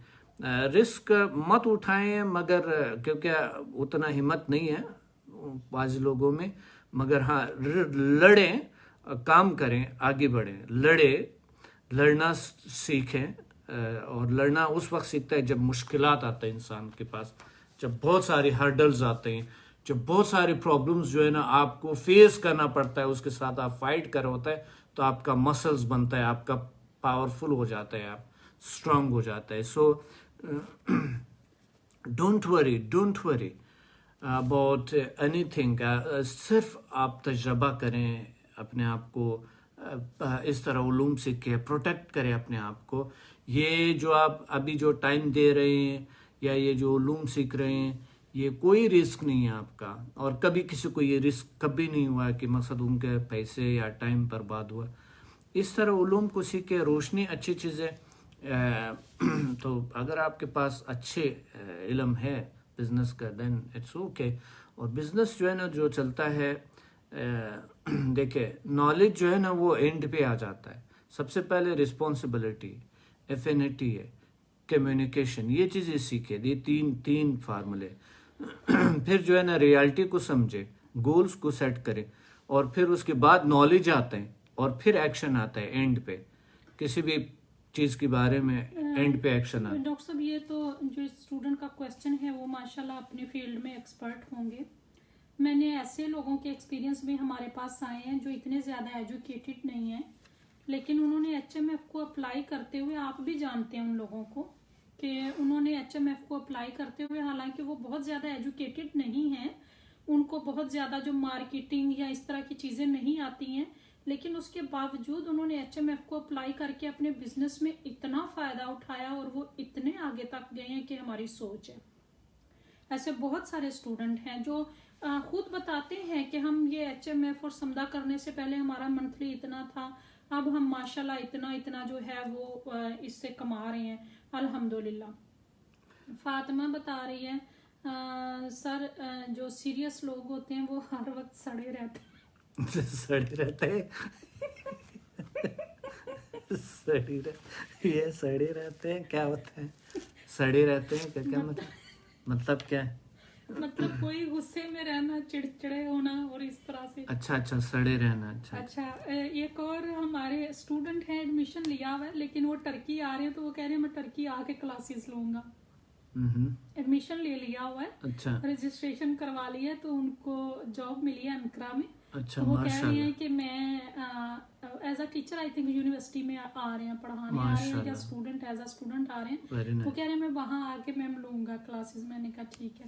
رسک مت اٹھائیں, مگر کیونکہ اتنا ہمت نہیں ہے بعض لوگوں میں, مگر ہاں لڑیں, کام کریں, آگے بڑھیں, لڑنا سیکھیں. اور لڑنا اس وقت سیکھتا ہے جب مشکلات آتے ہیں انسان کے پاس, جب بہت سارے ہرڈلز آتے ہیں, جب بہت سارے پرابلمز جو ہے نا آپ کو فیس کرنا پڑتا ہے, اس کے ساتھ آپ فائٹ کر رہے ہوتا ہے, تو آپ کا مسلز بنتا ہے, آپ کا پاورفل ہو جاتا ہے, آپ اسٹرانگ ہو جاتا ہے. So don't worry about any thing. صرف آپ تجربہ کریں, اپنے آپ کو اس طرح علوم سیکھیں, پروٹیکٹ کریں اپنے آپ کو. یہ جو آپ ابھی جو ٹائم دے رہے ہیں یا یہ جو علوم سیکھ رہے ہیں, یہ کوئی رسک نہیں ہے آپ کا, اور کبھی کسی کو یہ رسک کبھی نہیں ہوا کہ مقصد ان کے پیسے یا ٹائم برباد ہوا. اس طرح علوم کو سیکھے. روشنی اچھی چیز ہے, تو اگر آپ کے پاس اچھے علم ہے بزنس کا دین اٹس اوکے. اور بزنس جو ہے نا جو چلتا ہے, دیکھیں نالج جو ہے نا وہ اینڈ پہ آ جاتا ہے. سب سے پہلے رسپانسبلٹی, ایفینٹی ہے, کمیونیکیشن, یہ چیزیں سیکھے, یہ تین فارمولے. پھر جو ہے نا ریالٹی کو سمجھے, گولز کو سیٹ کرے, اور پھر اس کے بعد نالج آتا ہے, اور پھر ایکشن آتا ہے اینڈ پہ. کسی بھی چیز کے بارے میں اینڈ پہ ایکشن آتا ہے. ڈاکٹر صاحب یہ تو جو اسٹوڈنٹ کا کوشچن ہے وہ ماشاءاللہ اپنے فیلڈ میں ایکسپرٹ ہوں گے. میں نے ایسے لوگوں کے ایکسپیرینس بھی ہمارے پاس آئے ہیں جو اتنے زیادہ ایجوکیٹڈ نہیں ہیں, لیکن انہوں نے HMF کو اپلائی کرتے ہوئے, آپ بھی جانتے ہیں ان لوگوں کو, کہ کہ انہوں نے HMF کو اپلائی کرتے ہوئے حالانکہ وہ بہت زیادہ ایجوکیٹڈ نہیں ہیں, ان کو بہت زیادہ جو مارکیٹنگ یا اس طرح کی چیزیں نہیں آتی ہیں, لیکن اس کے باوجود انہوں نے HMF کو اپلائی کر کے اپنے بزنس میں اتنا فائدہ اٹھایا اور وہ اتنے آگے تک گئے ہیں کہ ہماری سوچ ہے. ایسے بہت سارے اسٹوڈنٹ ہیں جو خود بتاتے ہیں کہ ہم یہ HMF اور سمدہ کرنے سے پہلے ہمارا منتھلی اتنا تھا, اب ہم ماشاءاللہ اتنا جو ہے وہ اس سے کما رہے ہیں الحمدللہ. فاطمہ بتا رہی ہے سر جو سیریس لوگ ہوتے ہیں وہ ہر وقت سڑے رہتے ہیں. سڑے رہتے ہیں یہ سڑے رہتے ہیں کیا ہوتا ہے؟ سڑے رہتے ہیں کیا مطلب کیا ہے؟ مطلب کوئی غصے میں رہنا, چڑچڑے ہونا اور اس طرح سے. اچھا سڑے رہنا. اچھا ایک اور ہمارے اسٹوڈنٹ ہیں ایڈمیشن لیا ہوا ہے لیکن وہ ٹرکی آ رہے ہیں تو وہ کہہ رہے ہیں میں ٹرکی آ کے کلاسز لوں گا. ایڈمیشن لے لیا ہوا ہے, اچھا رجسٹریشن کروا لی ہے تو ان کو جاب ملی ہے انکرا میں. اچھا وہ کہہ رہے ہیں کہ میں as a teacher I think university میں آ رہے ہیں پڑھانے آ رہے ہیں یا اسٹوڈنٹ ایز اے اسٹوڈنٹ آ رہے ہیں. وہ کہہ رہے ہیں میں وہاں آ کے میم لوں گا کلاسز. میں نے کہا ٹھیک ہے.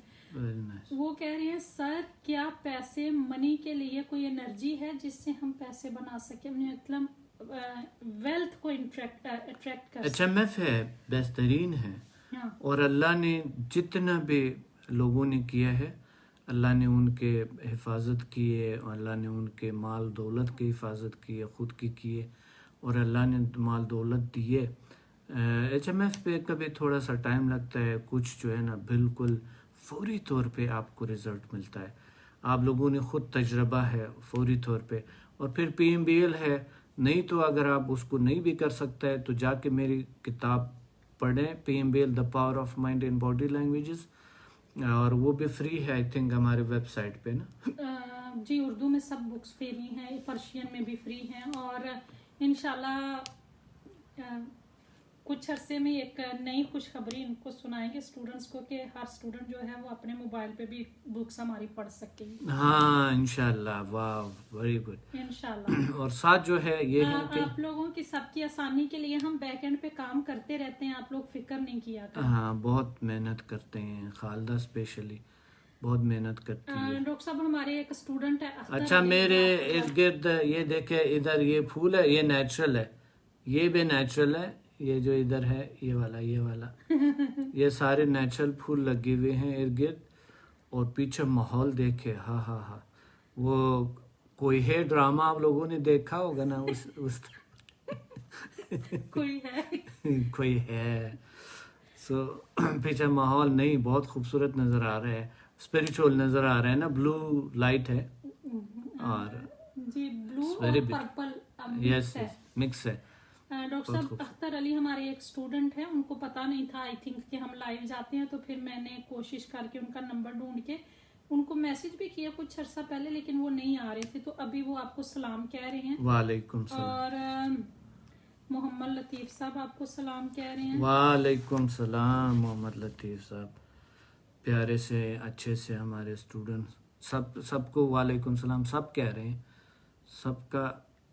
وہ کہہ رہے ہیں سر کیا پیسے منی کے لیے کوئی انرجی ہے جس سے ہم پیسے بنا سکیں, مطلب ویلتھ کو اٹریکٹ کر سکیں. HMF ہے بہترین ہے اور اللہ نے جتنا بھی لوگوں نے کیا ہے اللہ نے ان کے حفاظت کی ہے, اللہ نے ان کے مال دولت کی حفاظت کی ہے, خود کی ہے اور اللہ نے مال دولت دی ہے. HMF پہ کبھی تھوڑا سا ٹائم لگتا ہے, کچھ جو ہے نا بالکل فوری طور پہ آپ کو رزلٹ ملتا ہے. آپ لوگوں نے خود تجربہ ہے فوری طور پہ. اور پھر PMBL ہے, نہیں تو اگر آپ اس کو نہیں بھی کر سکتا ہے تو جا کے میری کتاب پڑھیں PMBL the power of mind in body languages, اور وہ بھی فری ہے آئی تھنک ہمارے ویب سائٹ پہ نا. جی اردو میں سب بکس فری ہیں, پرشین میں بھی فری ہیں اور انشاءاللہ کچھ عرصے میں ایک نئی خوشخبری ان کو سنائیں گے اسٹوڈنٹس کو کہ ہر اسٹوڈنٹ جو ہے وہ اپنے موبائل پہ بھی بکس ہماری پڑھ سکے گی. ہاں انشاءاللہ. واو ویری گڈ. انشاءاللہ. اور ساتھ جو ہے یہ ہے کہ آپ لوگوں کی سب کی آسانی کے لیے ہم بیک اینڈ پہ کام کرتے رہتے ہیں, آپ لوگ فکر نہیں کیا کریں. ہاں بہت محنت کرتے ہیں, خالدہ اسپیشلی بہت محنت کرتی ہے. ڈاکٹر صاحب ہمارے ایک اسٹوڈنٹ ہے اچھا میرے ارد گرد یہ دیکھیں, ادھر یہ پھول ہے یہ نیچرل ہے, یہ بھی نیچرل ہے, یہ جو ادھر ہے یہ والا یہ سارے نیچرل پھول لگے ہوئے ہیں ارد گرد. اور پیچھے ماحول دیکھے, ہاں وہ کوئی ہے ڈرامہ آپ لوگوں نے دیکھا ہوگا نا اس کوئی ہے سو پیچھے ماحول نہیں بہت خوبصورت نظر آ رہا ہے, اسپریچول نظر آ رہا ہے نا, بلو لائٹ ہے اور جی بلو اور پرپل یس مکس ہے. ڈاکٹر صاحب اختر علی ہمارے ایک اسٹوڈنٹ ہیں, ان کو پتا نہیں تھا آئی تھنک کہ ہم لائیو جاتے ہیں, تو پھر میں نے کوشش کر کے ان کا نمبر ڈھونڈ کے ان کو میسج بھی کیا کچھ عرصہ پہلے, لیکن وہ نہیں آ رہے تھے, تو ابھی وہ آپ کو سلام کہہ رہے ہیں. وعلیکم السلام. اور محمد لطیف صاحب آپ کو سلام کہہ رہے ہیں. وعلیکم السلام محمد لطیف صاحب, پیارے سے اچھے سے ہمارے اسٹوڈنٹ سب کو وعلیکم السلام سب کہہ رہے ہیں, سب کا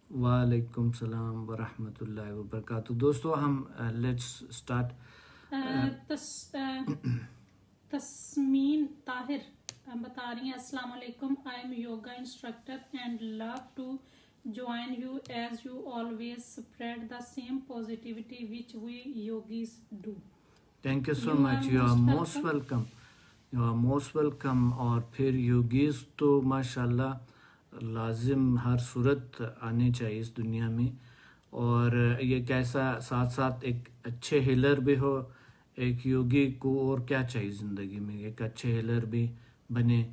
وعلیکم السلام ورحمۃ اللہ وبرکاتہ. دوستو ہم لیٹس اسٹارٹ. تسمین طاہر بتا رہی ہیں السلام علیکم, I am yoga instructor and love to join you as you always spread the same positivity which we yogis do. Thank you so much. You are most welcome. You are most welcome. اور پھر یوگیز تو ماشاءاللہ لازم ہر صورت آنے چاہیے اس دنیا میں, اور یہ کیسا ساتھ ساتھ ایک اچھے ہیلر بھی ہو. ایک یوگی کو اور کیا چاہیے زندگی میں, ایک اچھے ہیلر بھی بنے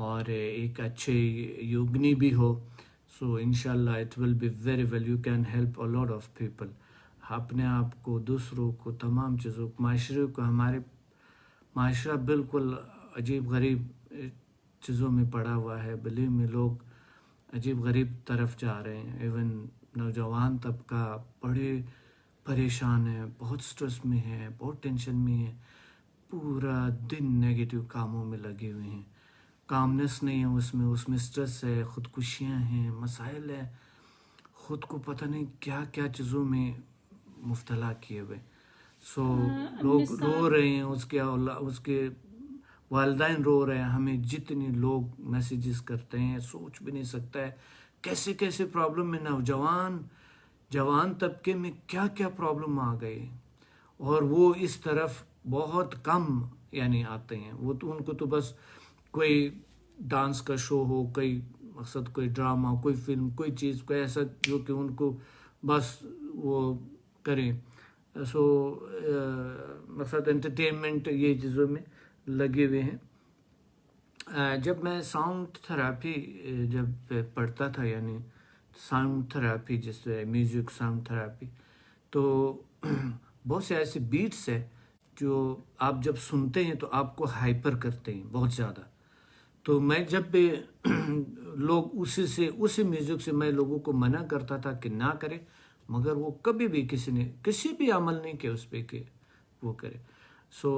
اور ایک اچھے یوگنی بھی ہو. So inshallah it will be very well. You can help a lot of people. اپنے آپ کو, دوسروں کو, تمام چیزوں کو, معاشرے کو. ہمارے معاشرہ بالکل عجیب غریب چیزوں میں پڑا ہوا ہے, بلیو میں لوگ عجیب غریب طرف جا رہے ہیں. ایون نوجوان طبقہ بڑے پریشان ہیں, بہت سٹریس میں ہے, بہت ٹینشن میں ہے, پورا دن نیگیٹو کاموں میں لگے ہوئے ہیں. کامنس نہیں ہے اس میں سٹریس ہے, خودکشیاں ہیں, مسائل ہے, خود کو پتہ نہیں کیا کیا چیزوں میں مبتلا کیے ہوئے. سو لوگ رو مثال رہے ہیں، اس کے والدین رو رہے ہیں. ہمیں جتنے لوگ میسیجز کرتے ہیں سوچ بھی نہیں سکتا ہے کیسے کیسے پرابلم میں جوان طبقے میں کیا کیا پرابلم آ گئے، اور وہ اس طرف بہت کم یعنی آتے ہیں. وہ تو ان کو تو بس کوئی ڈانس کا شو ہو، کوئی مقصد کوئی ڈرامہ، کوئی فلم، کوئی چیز، کوئی ایسا جو کہ ان کو بس وہ کریں. سو مقصد انٹرٹینمنٹ یہ چیزوں میں لگے ہوئے ہیں. جب میں ساؤنڈ تھراپی جب پڑھتا تھا، یعنی ساؤنڈ تھراپی جس سے میوزک ساؤنڈ تھراپی، تو بہت سے ایسے بیٹس ہیں جو آپ جب سنتے ہیں تو آپ کو ہائپر کرتے ہیں بہت زیادہ. تو میں جب بھی لوگ اسی میوزک سے میں لوگوں کو منع کرتا تھا کہ نہ کرے، مگر وہ کبھی بھی کسی بھی عمل نہیں کیا اس پہ کہ وہ کرے. سو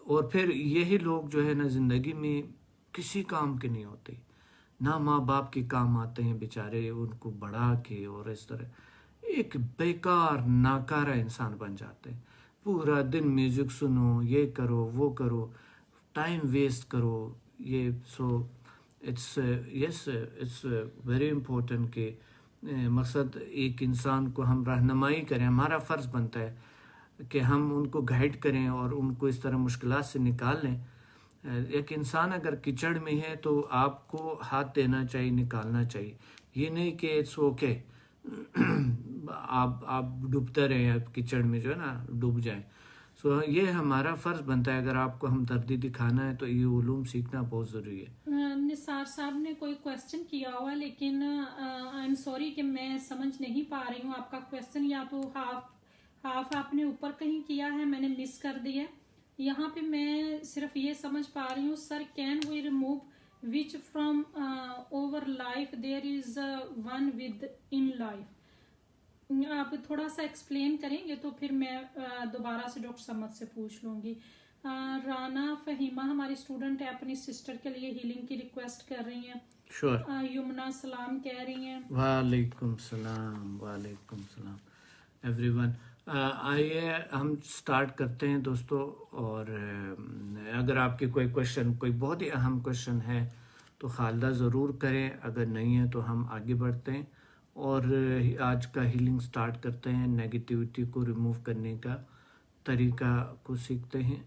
اور پھر یہی لوگ جو ہے نا زندگی میں کسی کام کے نہیں ہوتے، نہ ماں باپ کے کام آتے ہیں بیچارے، ان کو بڑھا کے اور اس طرح ایک بیکار ناکارہ انسان بن جاتے ہیں. پورا دن میوزک سنو، یہ کرو وہ کرو، ٹائم ویسٹ کرو. یہ سو اٹس ویری امپورٹنٹ کہ مقصد ایک انسان کو ہم رہنمائی کریں. ہمارا فرض بنتا ہے کہ ہم ان کو گائیڈ کریں اور ان کو اس طرح مشکلات سے نکال لیں. ایک انسان اگر کچڑ میں ہے تو آپ کو ہاتھ دینا چاہیے، نکالنا چاہیے. یہ نہیں کہ اٹس اوکے آپ ڈوبتے رہیں، آپ کچڑ میں جو ہے نا ڈوب جائیں. سو یہ ہمارا فرض بنتا ہے. اگر آپ کو ہمدردی دکھانا ہے تو یہ علوم سیکھنا بہت ضروری ہے. نثار صاحب نے کوئی کویسچن کیا ہوا، لیکن آئی ایم سوری کہ میں سمجھ نہیں پا رہی ہوں آپ کا کویسچن. یا تو ہاف آپ نے اوپر کہیں کیا ہے، میں نے مس کر دیا. یہاں پہ میں صرف یہ سمجھ پا رہی ہوں، sir can we remove which from our life there is one within life. آپ تھوڑا سا ایکسپلین کریں گے تو پھر میں دوبارہ سے ڈاکٹر سمد سے پوچھ لوں گی. رانا فہیمہ ہماری اسٹوڈنٹ ہے، اپنی سسٹر کے لیے ہیلنگ کی ریکویسٹ کر رہی ہیں. شور. یمنا سلام کہہ رہی ہیں. وعلیکم السلام، وعلیکم السلام ایوری ون. آئیے ہم سٹارٹ کرتے ہیں دوستو. اور اگر آپ کے کوئی کویشچن، کوئی بہت ہی اہم کویشچن ہے تو خالدہ ضرور کریں، اگر نہیں ہے تو ہم آگے بڑھتے ہیں اور آج کا ہیلنگ سٹارٹ کرتے ہیں. نیگیٹیوٹی کو ریموو کرنے کا طریقہ کو سیکھتے ہیں.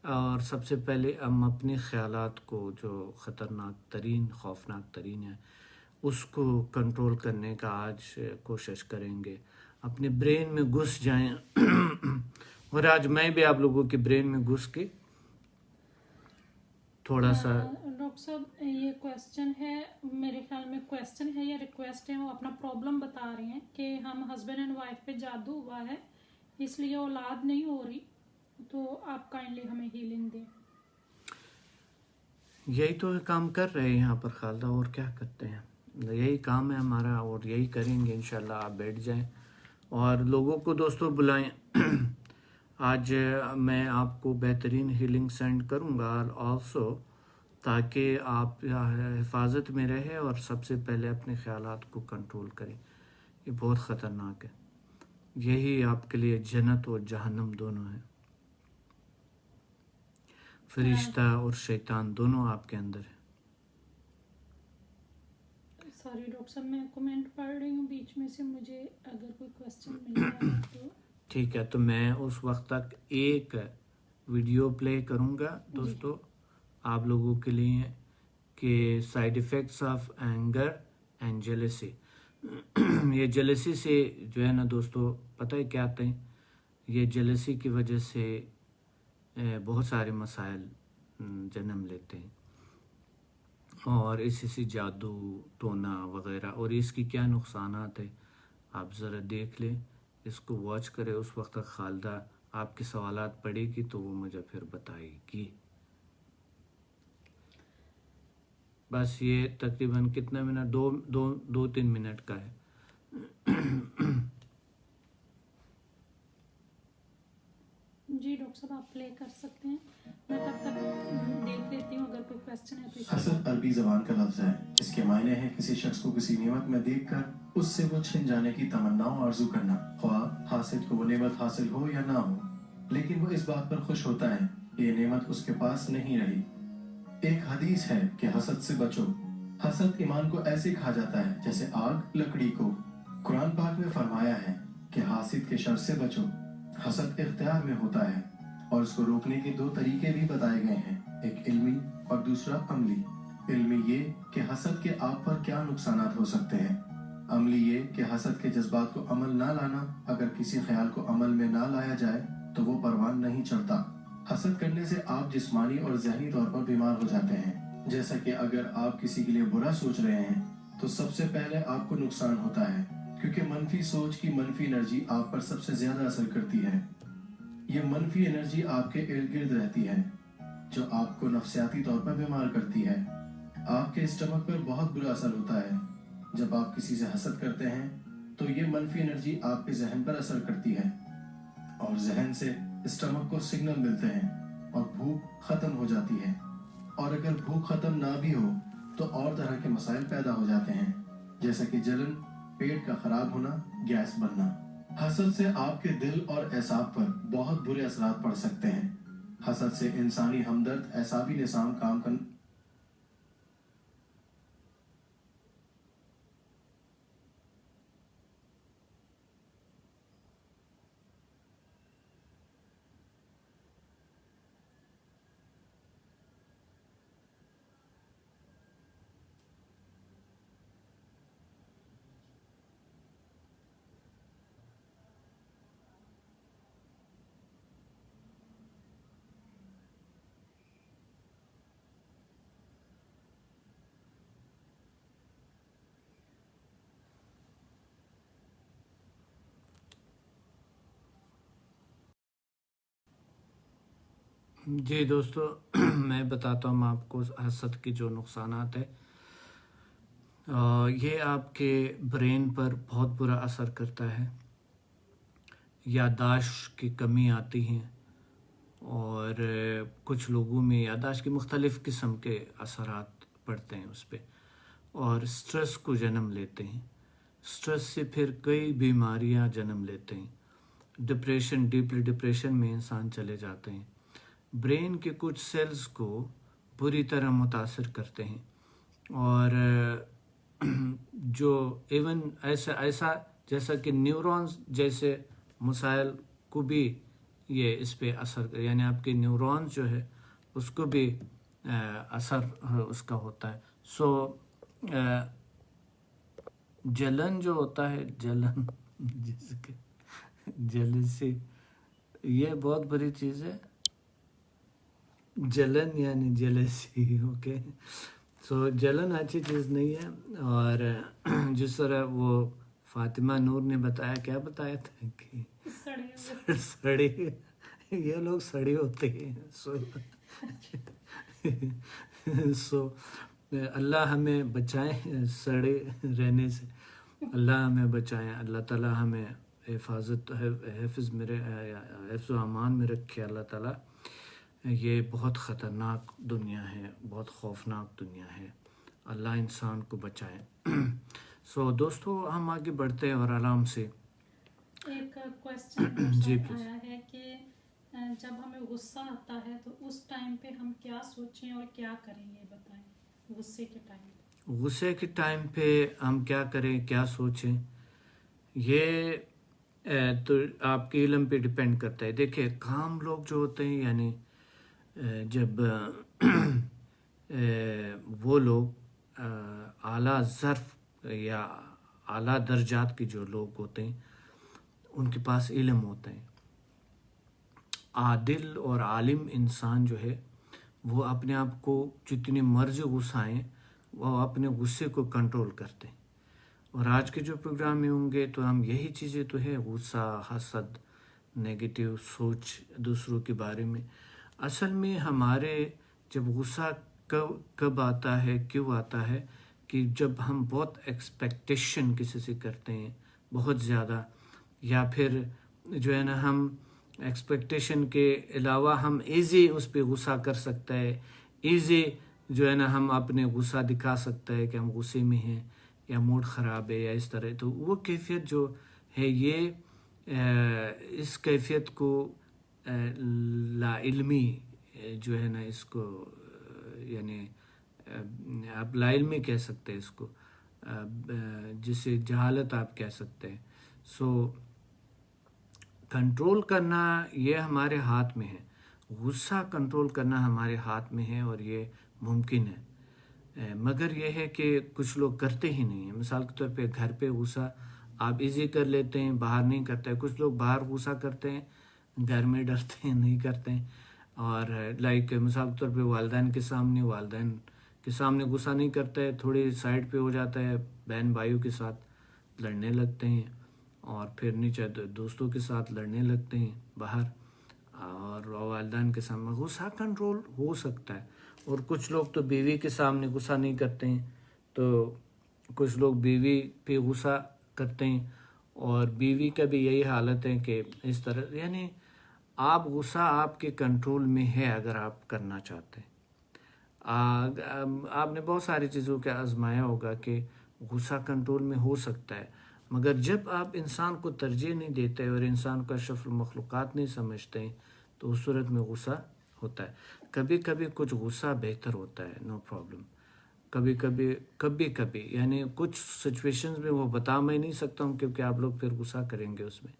اور سب سے پہلے ہم اپنے خیالات کو جو خطرناک ترین، خوفناک ترین ہے، اس کو کنٹرول کرنے کا آج کوشش کریں گے. اپنے برین میں گھس جائیں اور آج میں بھی آپ لوگوں کے برین میں گھس کے تھوڑا سا. ڈاکٹر صاحب یہ کویسچن ہے، میرے خیال میں کویسچن ہے یا ریکویسٹ ہے، وہ اپنا پرابلم بتا رہے ہیں کہ ہم ہسبینڈ اینڈ وائف پہ جادو ہوا ہے، اس لیے اولاد نہیں ہو رہی، تو آپ کائنڈلی ہمیں ہیلنگ دیں. یہی تو کام کر رہے ہیں یہاں پر خالدہ، اور کیا کرتے ہیں، یہی کام ہے ہمارا اور یہی کریں گے انشاءاللہ. آپ بیٹھ جائیں اور لوگوں کو دوستوں بلائیں. آج میں آپ کو بہترین ہیلنگ سینڈ کروں گا آلسو، تاکہ آپ حفاظت میں رہے اور سب سے پہلے اپنے خیالات کو کنٹرول کریں. یہ بہت خطرناک ہے، یہی آپ کے لیے جنت اور جہنم دونوں ہیں. فرشتہ اور شیطان دونوں آپ کے اندر ہیں. سوری ڈاکٹر صاحب، میں کمنٹ پڑھ رہی ہوں بیچ میں سے، مجھے اگر کوئی کویسچن مل رہا ہے تو ٹھیک ہے. تو میں اس وقت تک ایک ویڈیو پلے کروں گا دوستو آپ لوگوں کے لیے کہ side effects of anger and jealousy. یہ جیلسی سے جو ہے نا دوستو پتہ ہے کیا آتے ہیں، یہ جیلسی کی وجہ سے بہت سارے مسائل جنم لیتے ہیں، اور اسی سے جادو ٹونا وغیرہ. اور اس کی کیا نقصانات ہیں آپ ذرا دیکھ لیں، اس کو واچ کرے. اس وقت تک خالدہ آپ کے سوالات پڑھے گی تو وہ مجھے پھر بتائے گی. بس یہ تقریباً کتنا منٹ، دو تین منٹ کا ہے. جی ڈاکٹر صاحب آپ پلے کر سکتے ہیں، میں تب تک دیکھ لیتی ہوں اگر کوئی क्वेश्चन है तो इसे हसद अरबी जबान का लफ्ज है। इसके मायने हैं किसी शख्स को किसी नेमत में देखकर उससे वो छिन जाने की तमन्ना और आरजू करना, ख्वाह हासिद को वो नेमत हासिल हो या ना हो, लेकिन वो इस बात पर खुश होता है कि ये नेमत उसके पास नहीं रही। एक हदीस है कि हसद से बचो। हसद ईमान को ऐसे खा जाता है जैसे आग लकड़ी को। कुरान पाक में फरमाया है कि हासिद के शर से बचो। हसद इख्तियार में होता है और उसको रोकने के दो तरीके भी बताए गए हैं, एक इल्मी और दूसरा अमली। इल्मी ये कि हसद के आप पर क्या नुकसानात हो सकते हैं, अमली ये कि हसद के जज्बात को अमल ना लाना, अगर किसी ख्याल को अमल में ना लाया जाए तो वो परवान नहीं चढ़ता। हसद करने से आप जिस्मानी और ज़हनी तौर पर बीमार हो जाते हैं। जैसा कि अगर आप किसी के लिए बुरा सोच रहे हैं तो सबसे पहले आपको नुकसान होता है, क्योंकि मनफी सोच की मनफी एनर्जी आप पर सबसे ज्यादा असर करती है। ये मनफी एनर्जी आपके इर्द गिर्द रहती है जो आपको नफ्सियाती तौर पर बीमार करती है। आपके स्टमक पर बहुत बुरा असर होता है। जब आप किसी से हसद करते हैं तो ये मनफी एनर्जी आपके जहन पर असर करती है और जहन से स्टमक को सिग्नल मिलते हैं और भूख खत्म हो जाती है। और अगर भूख खत्म ना भी हो तो और तरह के मसाइल पैदा हो जाते हैं, जैसे कि जलन, पेट का खराब होना, गैस बनना। हसद से आपके दिल और एसाब पर बहुत बुरे असरात पड़ सकते हैं। हसद से इंसानी हमदर्द, एसाबी निज़ाम काम कर जी दोस्तों, मैं बताता हूँ आपको हसद की जो नुकसानात है। ये आपके ब्रेन पर बहुत बुरा असर करता है, याददाश्त की कमी आती है और कुछ लोगों में याददाश्त की मुख्तलिफ़ किस्म के असरात पड़ते हैं उस पर, और स्ट्रेस को जन्म लेते हैं। स्ट्रेस से फिर कई बीमारियां जन्म लेते हैं। डिप्रेशन, डीपली डिप्रेशन में इंसान चले जाते हैं। ब्रेन के कुछ सेल्स को बुरी तरह मुतासर करते हैं और जो इवन ऐसा जैसा कि न्यूरॉन्स जैसे मसाइल को भी ये इस पे असर, यानी आपके न्यूरॉन्स जो है उसको भी असर उसका होता है। जलन जो होता है, जलन जिसके जेलसी, ये बहुत बुरी चीज़ है। जलन यानी जेलसी, ओके। जलन अच्छी चीज़ नहीं है। और जिस तरह वो फातिमा नूर ने बताया, क्या बताया था कि सड़े ये लोग सड़े होते हैं। अल्लाह हमें बचाए सड़े रहने से, अल्लाह हमें बचाए, अल्लाह ताला हमें हिफाजत हिफ्ज़ अमान में रखे अल्लाह ताला। ये बहुत ख़तरनाक दुनिया है, बहुत खौफनाक दुनिया है। अल्लाह इंसान को बचाए। दोस्तों, हम आगे बढ़ते हैं और आराम से। एक क्वेश्चन जी, आया है कि जब हमें गुस्सा आता है तो उस टाइम पे हम क्या सोचें और क्या करें, ये बताएं। गुस्से के टाइम पे हम क्या करें, क्या सोचें, ये तो आपके इल्म पे डिपेंड करता है। देखिए, काम लोग जो होते हैं, यानी जब वो लोग आला ज़र्फ़ या आला दर्जात के जो लोग होते हैं, उनके पास इल्म होता है। आदिल और आलिम इंसान जो है वो अपने आप को जितनी मर्ज़ी गुस्साएं, वो अपने गुस्से को कंट्रोल करते हैं। और आज के जो प्रोग्राम में होंगे तो हम यही चीज़ें तो है, गुस्सा, हसद, नेगेटिव सोच दूसरों के बारे में। असल में हमारे जब गुस्सा कब आता है, क्यों आता है, कि जब हम बहुत एक्सपेक्टेशन किसी से करते हैं बहुत ज़्यादा, या फिर जो है ना, हम एक्सपेक्टेशन के अलावा हम इजी उस पर गुस्सा कर सकते हैं, इजी جو ہے نا ہم اپنے غصہ دکھا سکتا ہے کہ ہم غصے میں ہیں یا موڈ خراب ہے یا اس طرح. تو وہ کیفیت جو ہے یہ اس کیفیت کو لا علمی جو ہے نا اس کو یعنی آپ لا علمی کہہ سکتے ہیں اس کو، جسے جہالت آپ کہہ سکتے ہیں. سو کنٹرول کرنا یہ ہمارے ہاتھ میں ہے، غصہ کنٹرول کرنا ہمارے ہاتھ میں ہے اور یہ ممکن ہے، مگر یہ ہے کہ کچھ لوگ کرتے ہی نہیں ہیں. مثال کے طور پہ گھر پہ غصہ آپ ایزی کر لیتے ہیں، باہر نہیں کرتے. کچھ لوگ باہر غصہ کرتے ہیں، گھر میں ڈرتے ہیں، نہیں کرتے ہیں. اور لائک مثال کے طور پہ والدین کے سامنے غصہ نہیں کرتا ہے، تھوڑی سائڈ پہ ہو جاتا ہے، بہن بھائیوں کے ساتھ لڑنے لگتے ہیں، اور پھر نیچے دوستوں کے ساتھ لڑنے لگتے ہیں باہر، اور والدین کے سامنے غصہ کنٹرول ہو سکتا ہے. اور کچھ لوگ تو بیوی کے سامنے غصہ نہیں کرتے ہیں، تو کچھ لوگ بیوی پہ غصہ کرتے ہیں، اور بیوی کا بھی یہی حالت ہے کہ اس طرح. یعنی آپ غصہ آپ کے کنٹرول میں ہے اگر آپ کرنا چاہتے ہیں. آپ نے بہت ساری چیزوں کا آزمایا ہوگا کہ غصہ کنٹرول میں ہو سکتا ہے، مگر جب آپ انسان کو ترجیح نہیں دیتے اور انسان کا اشرف المخلوقات نہیں سمجھتے ہیں تو اس صورت میں غصہ ہوتا ہے. کبھی کبھی کچھ غصہ بہتر ہوتا ہے، نو پرابلم. کبھی کبھی یعنی کچھ سچویشنز میں وہ بتا میں نہیں سکتا ہوں کیونکہ آپ لوگ پھر غصہ کریں گے اس میں.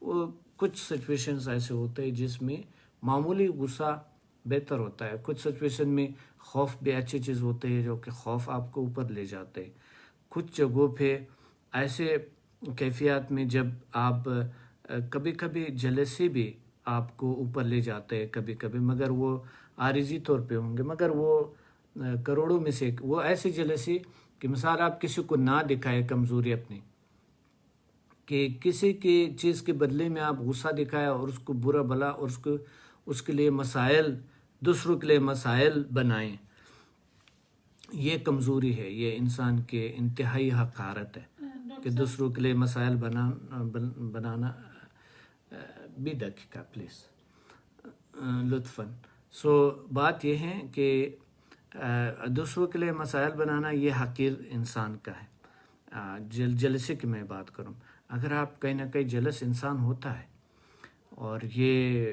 وہ کچھ سچویشنز ایسے ہوتے ہیں جس میں معمولی غصہ بہتر ہوتا ہے. کچھ سچویشن میں خوف بھی اچھی چیز ہوتے ہیں جو کہ خوف آپ کو اوپر لے جاتے ہیں. کچھ جگہوں پہ ایسے کیفیات میں جب آپ کبھی کبھی جلسی بھی آپ کو اوپر لے جاتے ہیں کبھی کبھی، مگر وہ عارضی طور پہ ہوں گے، مگر وہ کروڑوں میں سے وہ ایسی جلسی کہ مثال آپ کسی کو نہ دکھائے کمزوری اپنی، کہ کسی کی چیز کے بدلے میں آپ غصہ دکھایا اور اس کو برا بلا اور اس کے لیے مسائل، دوسروں کے لیے مسائل بنائیں. یہ کمزوری ہے، یہ انسان کے انتہائی حقارت ہے کہ دوسروں کے لیے مسائل بنانا. بھی دقیقہ پلیز لطفاً. سو بات یہ ہے کہ دوسروں کے لیے مسائل بنانا یہ حقیر انسان کا ہے. جلسے کی میں بات کروں، اگر آپ کہیں نہ کہیں جلس انسان ہوتا ہے، اور یہ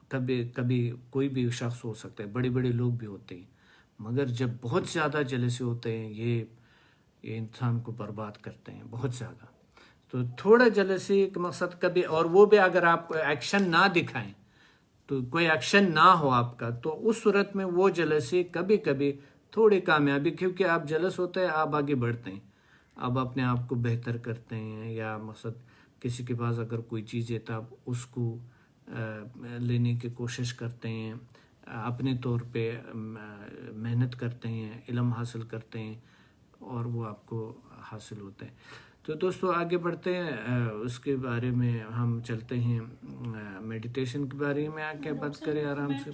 کبھی کوئی بھی شخص ہو سکتا ہے، بڑے بڑے لوگ بھی ہوتے ہیں، مگر جب بہت زیادہ جلسے ہوتے ہیں یہ انسان کو برباد کرتے ہیں بہت زیادہ. تو تھوڑا جلسے کا مقصد کبھی، اور وہ بھی اگر آپ ایکشن نہ دکھائیں تو کوئی ایکشن نہ ہو آپ کا، تو اس صورت میں وہ جلسے کبھی کبھی تھوڑی کامیابی، کیونکہ آپ جلس ہوتے ہیں، آپ آگے بڑھتے ہیں، آپ اپنے آپ کو بہتر کرتے ہیں، یا مقصد کسی کے پاس اگر کوئی چیز ہے تو آپ اس کو لینے کی کوشش کرتے ہیں، اپنے طور پہ محنت کرتے ہیں، علم حاصل کرتے ہیں، اور وہ آپ کو حاصل ہوتا ہے. تو دوستو آگے بڑھتے ہیں، اس کے بارے میں ہم چلتے ہیں میڈیٹیشن کے بارے میں. آگے بات کریں آرام سے.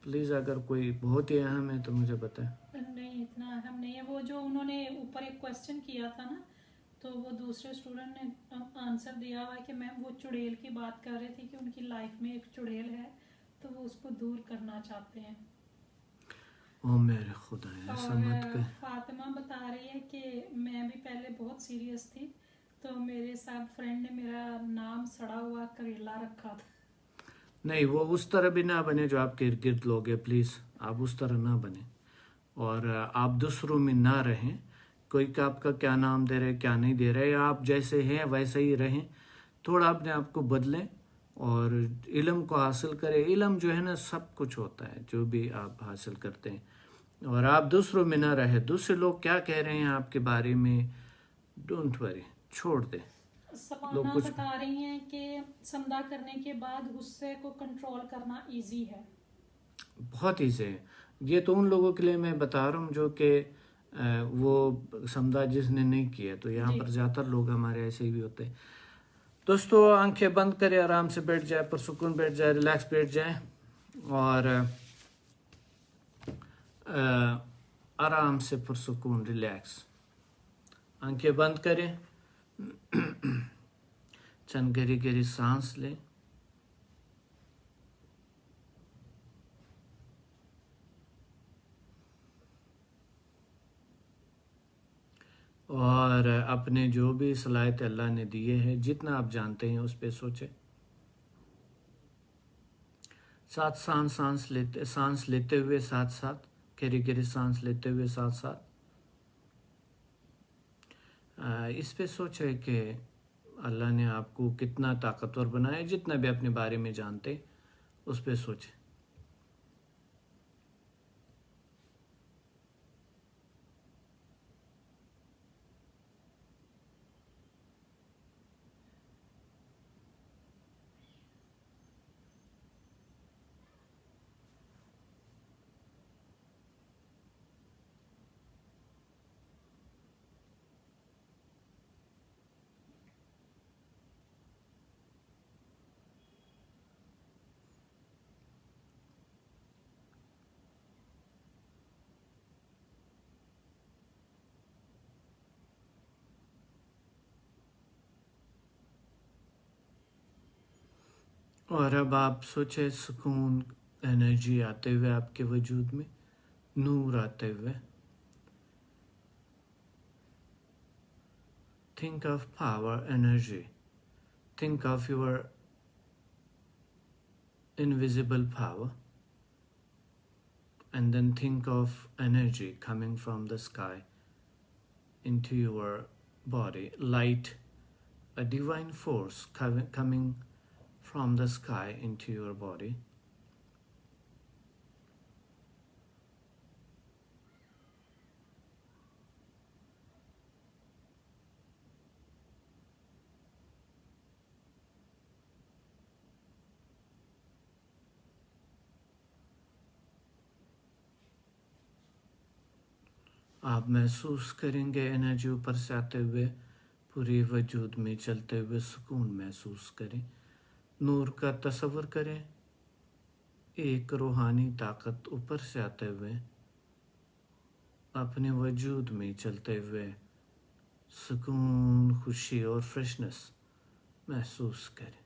پلیز اگر کوئی بہت ہی اہم ہے تو مجھے بتائیں. نہیں اتنا اہم نہیں ہے. وہ جو انہوں نے اوپر ایک کویسچن کیا تھا نا، تو وہ دوسرے اسٹوڈنٹ نے آنسر دیا ہوا ہے کہ میم وہ چڑیل کی بات کر رہے تھے کہ ان کی لائف میں ایک چڑیل ہے تو وہ اس کو دور کرنا چاہتے ہیں. او میرے خدا، ایسا مت کہ. فاطمہ بتا رہی ہے کہ میں بھی پہلے بہت سیریس تھی، تو میرے ساتھ فرینڈ نے میرا نام سڑا ہوا کریلا رکھا تھا. نہیں، وہ اس طرح بھی نہ بنے جو آپ کے ارد گرد لوگ ہیں. پلیز آپ اس طرح نہ بنیں، اور آپ دوسروں میں نہ رہیں. کوئی کہ آپ کا کیا نام دے رہے کیا نہیں دے رہے، آپ جیسے ہیں ویسے ہی رہیں. تھوڑا اپنے آپ کو بدلیں اور علم کو حاصل کریں. علم جو ہے نا سب کچھ ہوتا ہے جو بھی آپ حاصل کرتے ہیں، اور آپ دوسروں میں نہ رہے. دوسرے لوگ کیا کہہ رہے ہیں آپ کے بارے میں، ڈونٹ وری، چھوڑ دیں. سبانہ بتا رہی ہیں کہ سمدھا کرنے کے بعد غصے کو کنٹرول کرنا ایزی ہے. بہت ایزی ہے. یہ تو ان لوگوں کے لیے میں بتا رہا ہوں جو کہ وہ سمدھا جس نے نہیں کیا. تو یہاں پر زیادہ تر لوگ ہمارے ایسے ہی بھی ہوتے ہیں. دوستو آنکھیں بند کریں، آرام سے بیٹھ جائے، پرسکون بیٹھ جائے، ریلیکس بیٹھ جائیں، اور آرام سے پرسکون ریلیکس آنکھیں بند کریں. چند گہری گہری سانس لیں. اور اپنے جو بھی صلاحیت اللہ نے دیے ہیں جتنا آپ جانتے ہیں اس پہ سوچیں. ساتھ سانس لیتے ہوئے ساتھ ساتھ گہری سانس لیتے ہوئے ساتھ ساتھ اس پہ سوچیں کہ اللہ نے آپ کو کتنا طاقتور بنایا. جتنا بھی اپنے بارے میں جانتے اس پہ سوچیں. اور اب آپ سوچیں سکون انرجی آتے ہوئے آپ کے وجود میں، نور آتے ہوئے. Think of power, energy. Think of your invisible power. And then think of energy coming from the sky into your body. Light, a divine force coming from the sky into your body. آپ محسوس کریں گے energy اوپر سے آتے ہوئے پوری وجود میں چلتے ہوئے سکون محسوس کریں. نور کا تصور کریں، ایک روحانی طاقت اوپر سے آتے ہوئے اپنے وجود میں چلتے ہوئے سکون، خوشی اور فریشنس محسوس کریں.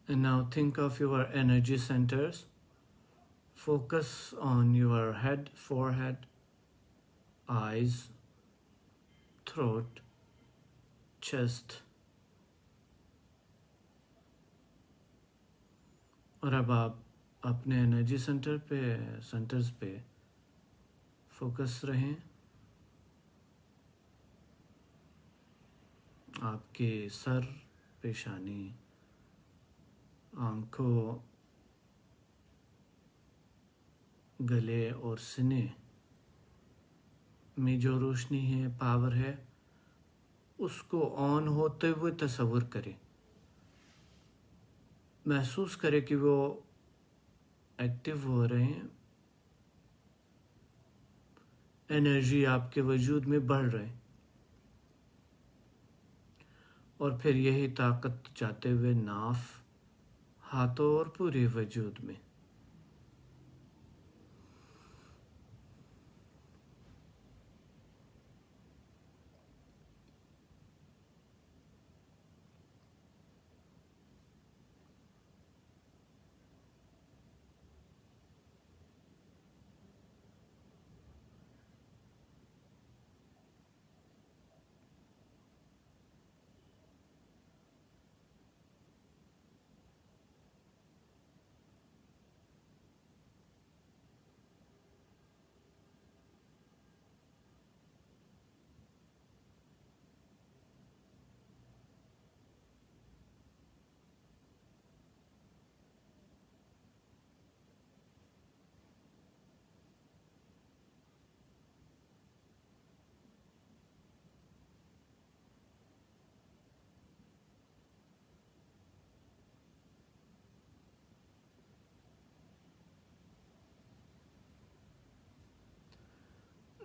And now think of your energy centers. Focus on your head, forehead, eyes, throat, chest. اور اب آپ اپنے انرجی سینٹرز پہ فوکس رہیں. آپ کے سر، پیشانی، آنکھوں، گلے اور سینے میں جو روشنی ہے، پاور ہے، اس کو آن ہوتے ہوئے تصور کریں. محسوس کریں کہ وہ ایکٹیو ہو رہے ہیں، انرجی آپ کے وجود میں بڑھ رہے ہیں. اور پھر یہی طاقت جاتے ہوئے ناف، ہاتھوں اور پورے وجود میں.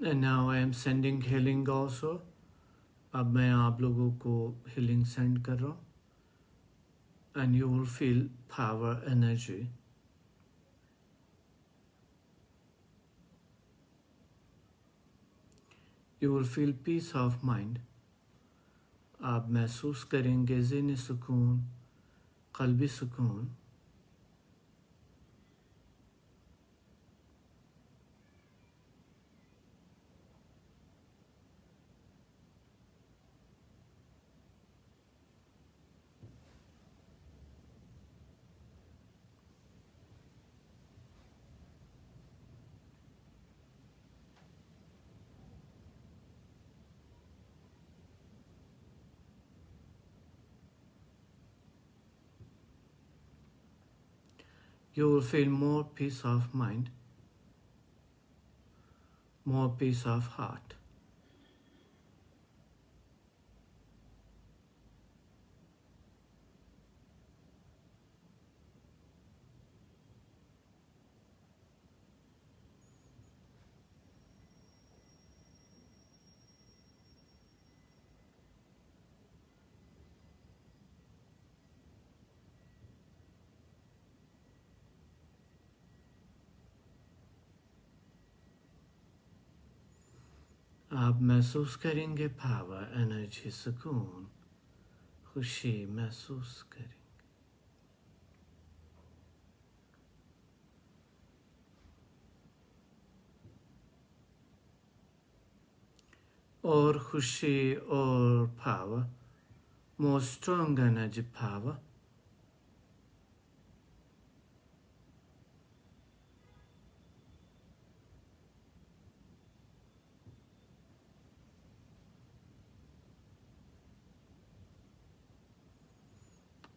And now I am sending healing also. اب میں آپ لوگوں کو healing send کر رہا ہوں. And you will feel power, energy. You will feel peace of mind. آپ محسوس کریں گے ذہنی سکون، قلبی سکون. You will feel more peace of mind, more peace of heart. آپ محسوس کریں گے پاور، انرجی، سکون، خوشی محسوس کریں گے. اور خوشی اور power, more strong energy power.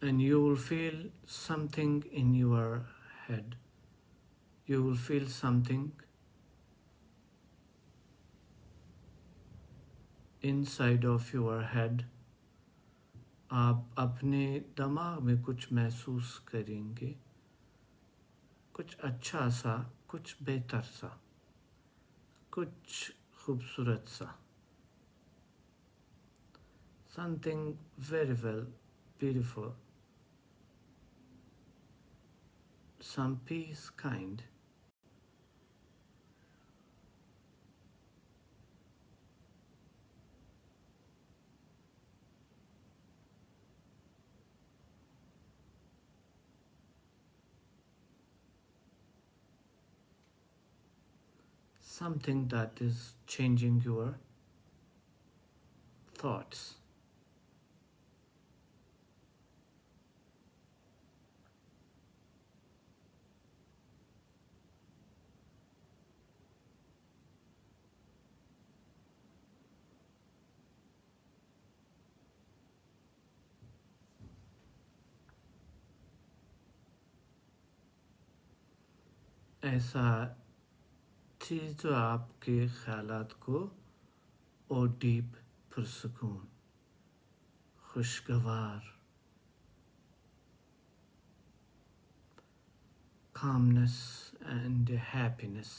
And you will feel something in your head. You will feel something inside of your head. آپ اپنے دماغ میں کچھ محسوس کریں گے، کچھ اچھا سا، کچھ بہتر سا، کچھ خوبصورت سا. Something very well beautiful. Some peace kind. Something that is changing your thoughts. ایسا چیز جو آپ کے خیالات کو اور ڈیپ، پرسکون، خوشگوار، calmness and happiness.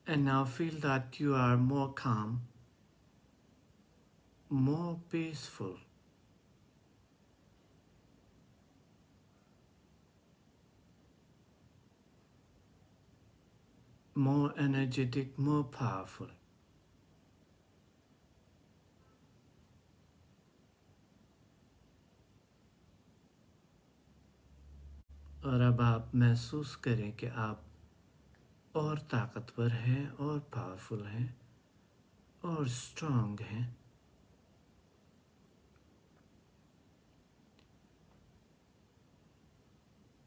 And now feel that you are more calm, more peaceful, more energetic, more powerful. اور اب آپ محسوس کریں کہ آپ اور طاقتور ہیں، اور پاورفل ہیں، اور اسٹرانگ ہیں.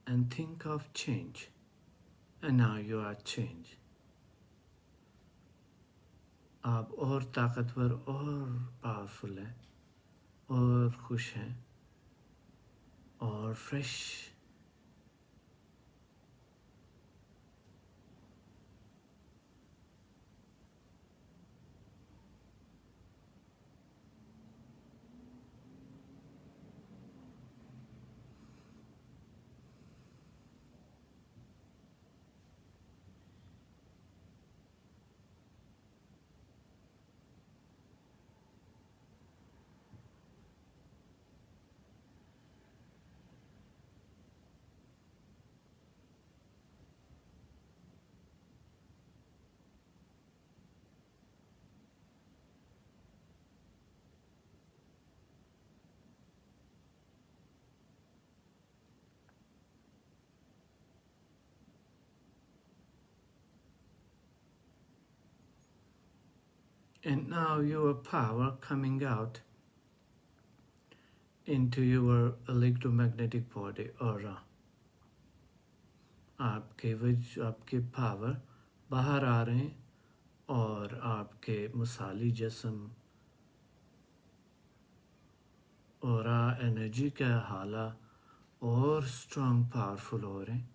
And think of change. And now you are changed. آپ اور طاقتور اور پاورفل ہیں، اور خوش ہیں، اور fresh And now your power coming out into your electromagnetic body aura. आपके पावर बाहर आ रहे हैं और आपके मसाली जिस्म ऑरा एनर्जी का हाला और स्ट्रॉन्ग पावरफुल हो रहे हैं.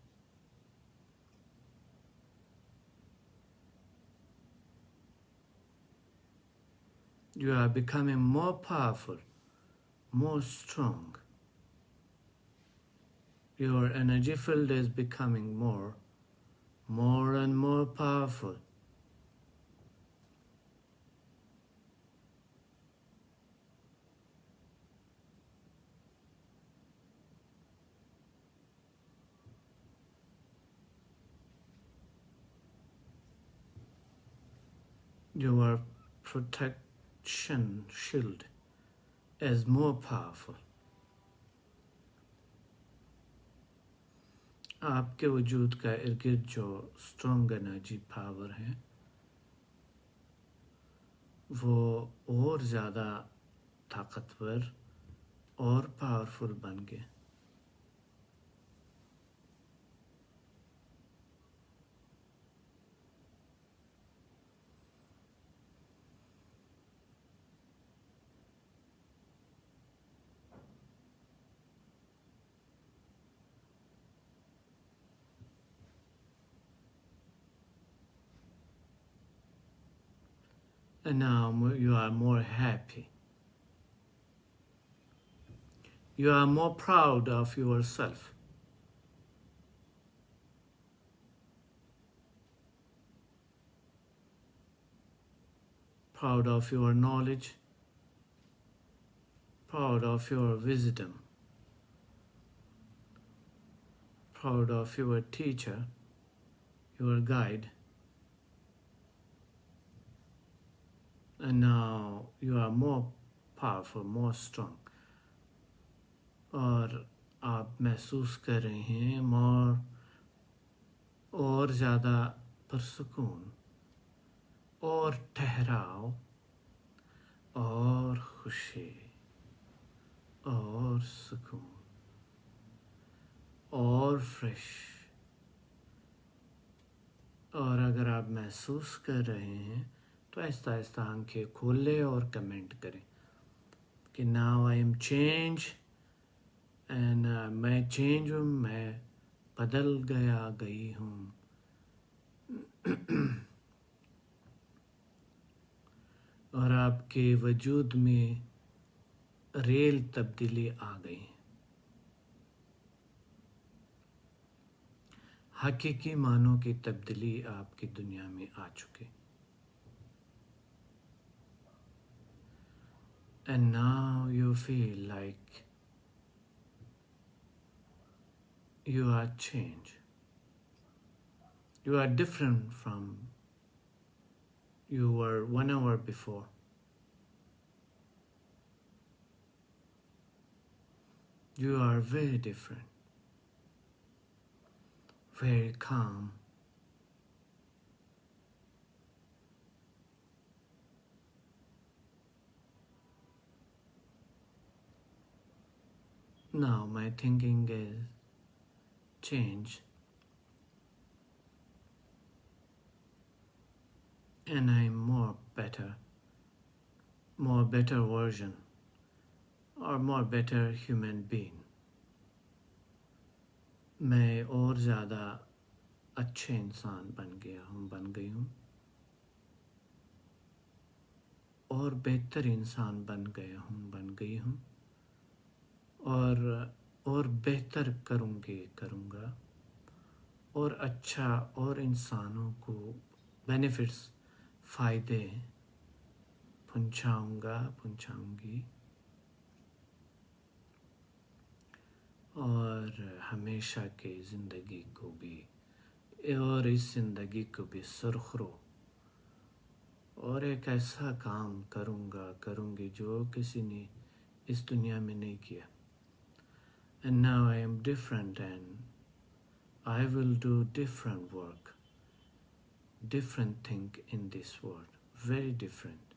You are becoming more powerful, more strong. Your energy field is becoming more and more powerful. Your protection shield is more powerful. आपके वजूद का इर्द जो स्ट्रॉन्ग एनर्जी पावर है वो और ज़्यादा ताकतवर और पावरफुल बन गए. And now you are more happy. You are more proud of yourself. Proud of your knowledge. Proud of your wisdom. Proud of your teacher, your guide. And now you are more powerful, more strong. और आप महसूस कर रहे हैं और ज़्यादा पुरसुकून और ठहराव और खुशी और सुकून और फ्रेश. और अगर आप महसूस कर रहे हैं तो आहिस्ता आहिस्ता आंखें खोल लें और कमेंट करें कि now I am change and मैं चेंज हूँ, मैं बदल गई हूँ. और आपके वजूद में रेल तब्दीली आ गई. हकीकी मानों की तब्दीली आपकी दुनिया में आ चुकी. And now you feel like you are changed. You are different from you were 1 hour before. You are very different, very calm. Now my thinking is change, and I'm more better version or more better human being. मैं और ज़्यादा अच्छे इंसान बन गई हूँ और बेहतर इंसान बन गई हूँ और बेहतर करूँगा और अच्छा और इंसानों को बेनिफिट्स फ़ायदे पहुँचाऊँगी और हमेशा के ज़िंदगी को भी और इस ज़िंदगी को भी सुरखरू और एक ऐसा काम करूँगी जो किसी ने इस दुनिया में नहीं किया. And now I am different and I will do different work, different thing in this world, very different.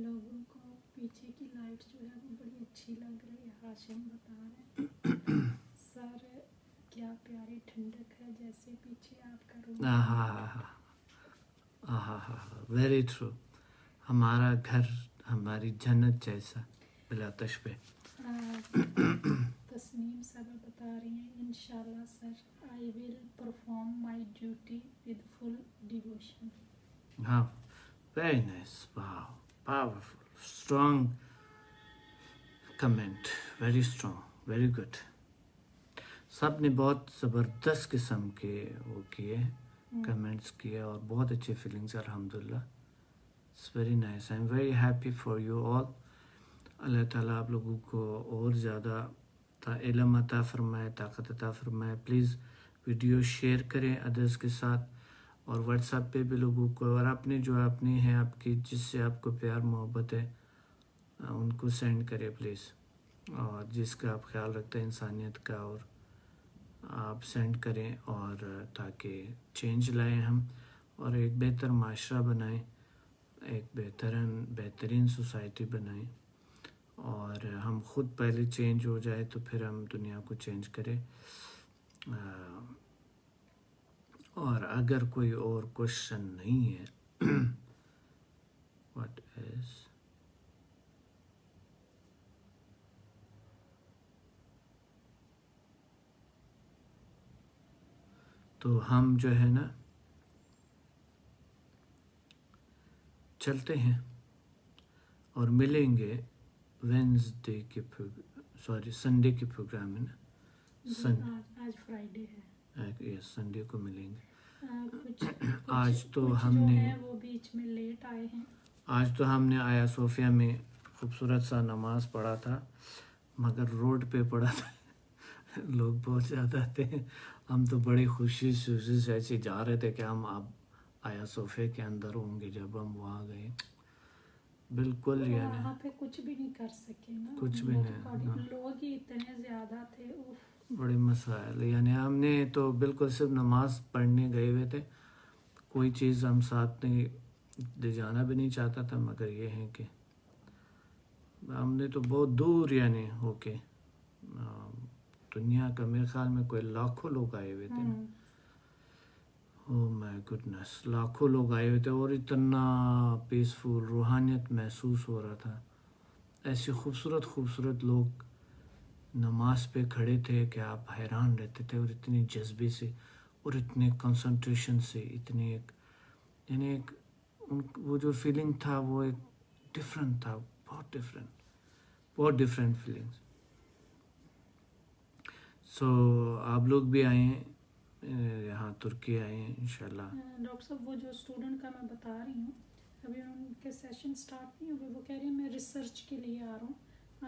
लोगों को पीछे की लाइट जो है वो बड़ी अच्छी लग रही है, हाशिम बता रहे हैं सर क्या प्यारी ठंडक है जैसे पीछे आपका रूम। Very true. हमारा घर हमारी जन्नत जैसा बिला तशबीह. तस्नीम सर बता रही हैं इंशाल्लाह sir I will perform my duty with full devotion. हाँ, very nice. Wow, powerful, strong comment, very strong, very good. सब ने बहुत ज़बरदस्त किस्म के वो किए कमेंट्स किए और बहुत अच्छी फीलिंग्स. अल्हम्दुलिल्लाह, it's very nice. I am very happy for you all. Allah ताला आप लोगों को और ज़्यादा इल्म अता फरमाए, ताकत अता फरमाए. प्लीज़ वीडियो शेयर करें अदर्स के साथ और व्हाट्सएप पे भी लोगों को, और अपने जो अपनी हैं आपकी जिससे आपको प्यार मोहब्बत है उनको सेंड करें प्लीज़. और जिसका आप ख्याल रखते हैं इंसानियत का, और आप सेंड करें और ताकि चेंज लाएं हम और एक बेहतर माशरा बनाएं, एक बेहतरीन सोसाइटी बनाएं. और हम ख़ुद पहले चेंज हो जाए तो फिर हम दुनिया को चेंज करें. और अगर कोई और क्वेश्चन नहीं है व्हाट इज तो हम जो है ना चलते हैं और मिलेंगे वेंसडे के संडे के प्रोग्राम में ना. आज फ्राइडे है. यस, संडे को मिलेंगे. कुछ आज तो कुछ हमने जो है वो बीच में लेट आए हैं. आज तो हमने आया सोफिया में खूबसूरत सा नमाज पढ़ा था, मगर रोड पे पढ़ा था. लोग बहुत ज़्यादा थे. हम तो बड़ी खुशी से ऐसे जा रहे थे कि हम अब आया सोफे के अंदर होंगे. जब हम वहाँ गए बिल्कुल यानी वहाँ पे कुछ भी नहीं कर सके ना, कुछ भी नहीं, हाँ. लोग ही इतने ज़्यादा थे. बड़े मसाइल यानी हमने तो बिल्कुल सिर्फ नमाज पढ़ने गए हुए थे. कोई चीज़ हम साथ नहीं ले जाना भी नहीं चाहता था, मगर ये है कि हमने तो बहुत दूर यानी होके दुनिया का मेरे ख्याल में कोई लाखों लोग आए हुए थे. ओह माय गुडनेस, लाखों लोग आए हुए थे और इतना पीसफुल रूहानियत महसूस हो रहा था. ऐसे खूबसूरत लोग नमाज पे खड़े थे कि आप हैरान रहते थे, और इतनी जज्बे से और इतने कंसंट्रेशन से, इतने एक यानी एक वो जो फीलिंग था वो एक डिफरेंट था, बहुत डिफरेंट फीलिंग्स. सो आप लोग भी आए यहाँ तुर्की आए इंशाल्लाह. डॉक्टर साहब वो जो स्टूडेंट का मैं बता रही हूँ, अभी उनके सेशन स्टार्ट नहीं हुए. वो कह रही है मैं रिसर्च के लिए आ रहा हूँ.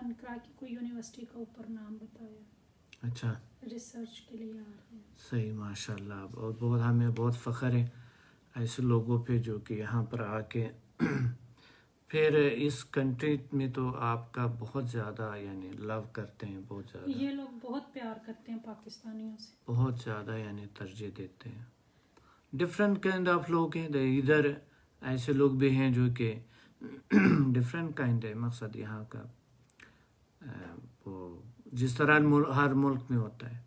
अनकरा की कोई यूनिवर्सिटी का ऊपर नाम बताया. अच्छा, रिसर्च के लिए आ रहे हैं. सही, माशाल्लाह. और बहुत हमें बहुत फ़ख्र है ऐसे लोगों पे जो कि यहाँ पर आके फिर इस कंट्री में तो आपका बहुत ज़्यादा यानी लव करते हैं, बहुत ज़्यादा. ये लोग बहुत प्यार करते हैं पाकिस्तानियों से, बहुत ज़्यादा यानी तरजीह देते हैं. डिफरेंट काइंड ऑफ लोग हैं इधर. ऐसे लोग भी हैं जो कि डिफरेंट काइंड है. मकसद यहाँ का वो जिस तरह हर मुल्क में होता है,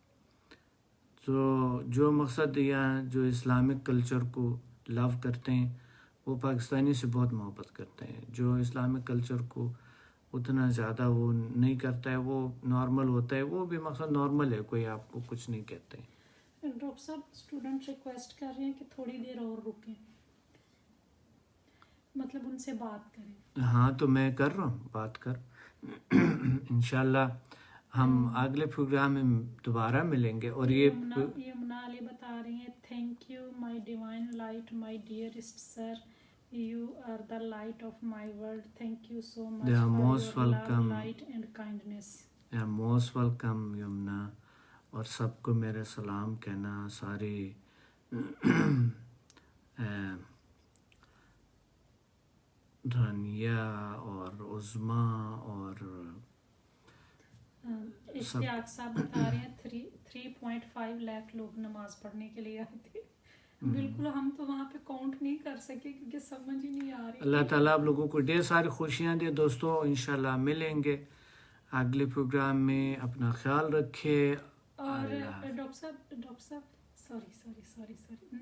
तो जो मकसद यहाँ जो इस्लामिक कल्चर को लव करते हैं वो पाकिस्तानी से बहुत मोहब्बत करते हैं. जो इस्लामिक कल्चर को उतना ज़्यादा वो नहीं करता है, वो नॉर्मल होता है, वो भी मकसद नॉर्मल है, कोई आपको कुछ नहीं कहते हैं. डॉक्टर साहब स्टूडेंट रिक्वेस्ट कर रहे हैं कि थोड़ी देर और रुकें, मतलब उनसे बात करें. हाँ, तो मैं कर रहा हूँ, बात कर. इंशाल्लाह हम अगले प्रोग्राम में दोबारा मिलेंगे. और ये यमुना अली बता रही हैं thank you my divine light my dearest sir, you are the light of my world. Thank you so much They are for most your love, welcome. Light and kindness. Most welcome Yamuna. और सबको मेरे सलाम कहना, सारी रानिया और उज़मा और इश्तियाक साहब बता रहे हैं 3.5 लाख लोग नमाज पढ़ने के लिए आए थे. बिल्कुल हम तो वहाँ पे काउंट नहीं कर सके क्योंकि समझ ही नहीं आ रही अल्लाह ताला आप लोगों को ढेर सारी खुशियाँ दे दोस्तों, इंशाल्लाह मिलेंगे अगले प्रोग्राम में। अपना ख्याल रखिए। और अल्लाह। डॉक्टर साहब सॉरी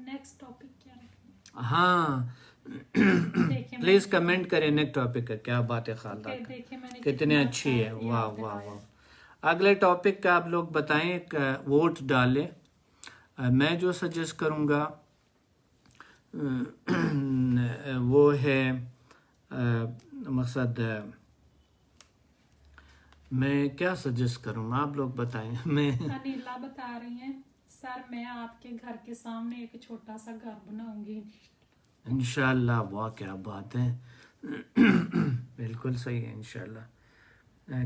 नेक्स्ट टॉपिक क्या रखें? हाँ देखिए प्लीज कमेंट करें नेक्स्ट टॉपिक का क्या बात है खालदा का, देखिए मैंने कितनी कितना अच्छी अच्छा है। वाह याद वाह दिलाया। वाह। अगले टॉपिक का आप लोग बताएं, वोट डालें। मैं जो सजेस्ट करूँगा वो है मकसद मैं क्या सजेस्ट करूँ आप लोग बताएं। मैं अनिला बता रही हैं सर मैं आपके घर के सामने एक छोटा सा घर बनाऊंगी। इंशाल्लाह। वाह क्या बात है। बिल्कुल सही है इंशाल्लाह।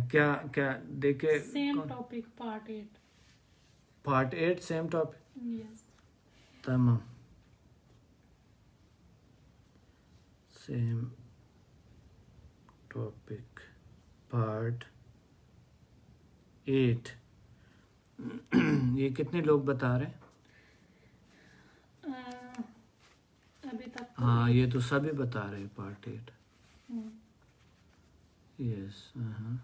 क्या क्या देखे same topic part 8 same topic. Yes तमाम सेम टॉपिक पार्ट 8। ये कितने लोग बता रहे हैं? अभी तक तो हाँ ये तो सभी बता रहे हैं पार्ट 8। हम्म, यस हाँ।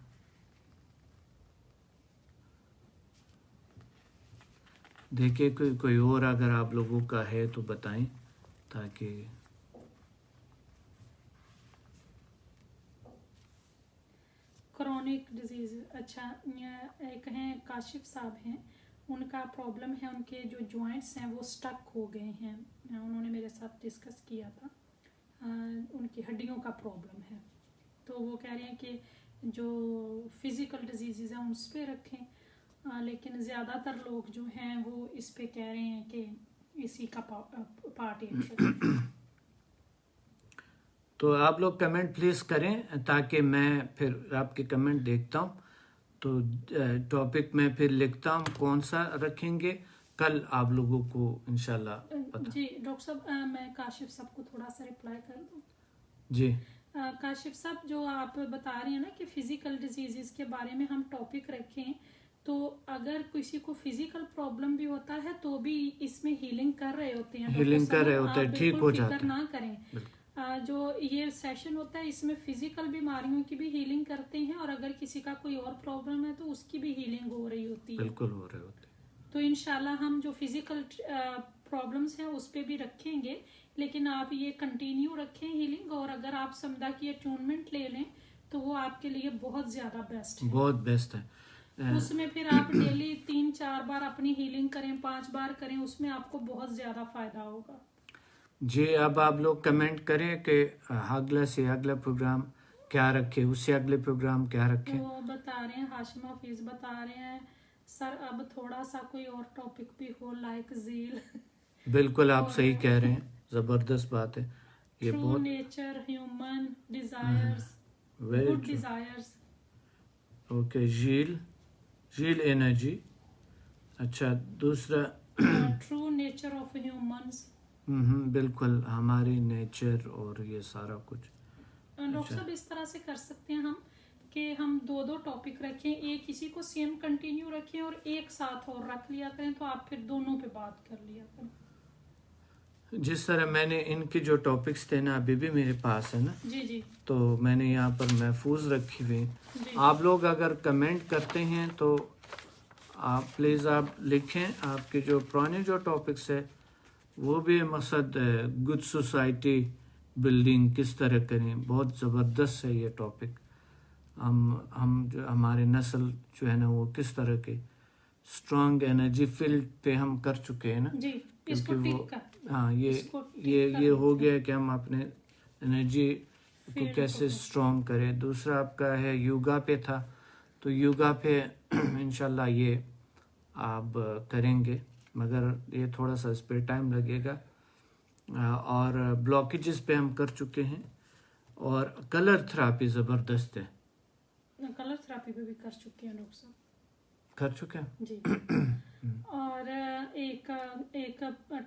देखिए कोई और अगर आप लोगों का है तो बताएं ताकि क्रोनिक डिजीज। अच्छा एक हैं काशिफ साहब हैं, उनका प्रॉब्लम है उनके जो जॉइंट्स हैं वो स्टक हो गए हैं। उन्होंने मेरे साथ डिस्कस किया था। उनकी हड्डियों का प्रॉब्लम है तो वो कह रहे हैं कि जो फिज़िकल डिजीज़ हैं उस पे रखें। लेकिन ज़्यादातर लोग जो हैं वो इस पे कह रहे हैं कि इसी का पार्ट 8 रखें। तो आप लोग कमेंट प्लीज करें ताकि मैं फिर आपके कमेंट देखता हूँ तो टॉपिक में फिर लिखता हूँ कौन सा रखेंगे। कल आप लोगों को इंशाल्लाह पता। जी डॉक्टर साहब मैं काशिफ साहब को थोड़ा सा रिप्लाई कर दूँ? जी काशिफ साहब जो आप बता रही हैं ना कि फिजिकल डिजीजेस के बारे में हम टॉपिक रखें, तो अगर किसी को फिजिकल प्रॉब्लम भी होता है तो भी इसमें हीलिंग कर रहे होते हैं। हीलिंग डॉक्टर कर रहे साहब, होते हैं, आप ठीक बिल्कुल हो फिक्र जाते हैं। ना करें। जो ये सेशन होता है इसमें फिजिकल बीमारियों की भी हीलिंग करते हैं और अगर किसी का कोई और प्रॉब्लम है तो उसकी भी हीलिंग हो रही होती है। बिल्कुल हो रहे होते हैं। तो इंशाल्लाह हम जो फिजिकल प्रॉब्लम्स हैं उस पे भी रखेंगे, लेकिन आप ये कंटिन्यू रखें हीलिंग। और अगर आप समझा की अटूनमेंट ले लें तो वो आपके लिए बहुत ज्यादा बेस्ट है। बहुत बेस्ट है। उसमें फिर आप डेली 3-4 बार अपनी हीलिंग करें, 5 बार करें, उसमें आपको बहुत ज्यादा फायदा होगा। जी अब आप लोग कमेंट करें कि अगला से अगला प्रोग्राम क्या रखे, उससे अगले प्रोग्राम क्या रखें। वो बता रहे हैं हाशिम हफीज बता रहे हैं सर अब थोड़ा सा कोई और टॉपिक भी हो लाइक झील। बिल्कुल आप सही कह रहे हैं, जबरदस्त बात है ये ट्रू बहुत। Nature human desires very good true. Desires. Okay झील एनर्जी। अच्छा दूसरा ट्रू नेचर ऑफ ह्यूमंस। बिल्कुल हमारी नेचर और ये सारा कुछ। डॉक्टर साहब इस तरह से कर सकते हैं हम कि हम 2-2 टॉपिक रखें, एक इसी को सेम कंटिन्यू रखें और एक साथ और रख लिया करें, तो आप फिर दोनों पे बात कर लिया करें। जिस तरह मैंने इनके जो टॉपिक्स थे ना अभी भी मेरे पास है ना, जी तो मैंने यहाँ पर महफूज रखी हुई। जी आप लोग अगर कमेंट करते हैं तो आप प्लीज़ आप लिखें आपके जो पुराने जो टॉपिक्स है वो भी मकसद गुड सोसाइटी बिल्डिंग किस तरह करें। बहुत ज़बरदस्त है ये टॉपिक। हम जो हमारे नस्ल जो है ना वो किस तरह के स्ट्रॉन्ग एनर्जी फील्ड पे हम कर चुके हैं ना, जी इसको क्योंकि वो टिक कर हाँ इसको टिक कर ये हो लेते गया कि हम अपने एनर्जी को फील्ड कैसे को। स्ट्रॉन्ग करें। दूसरा आपका है योगा पे था, तो योगा पे इंशाल्लाह ये आप करेंगे मगर ये थोड़ा सा इस पर टाइम लगेगा। और ब्लॉकेजेस पे हम कर चुके हैं और कलर थेरापी ज़बरदस्त है। कलर थेरापी पे भी कर चुके हैं डॉक्टर साहब। कर चुके हैं जी और एक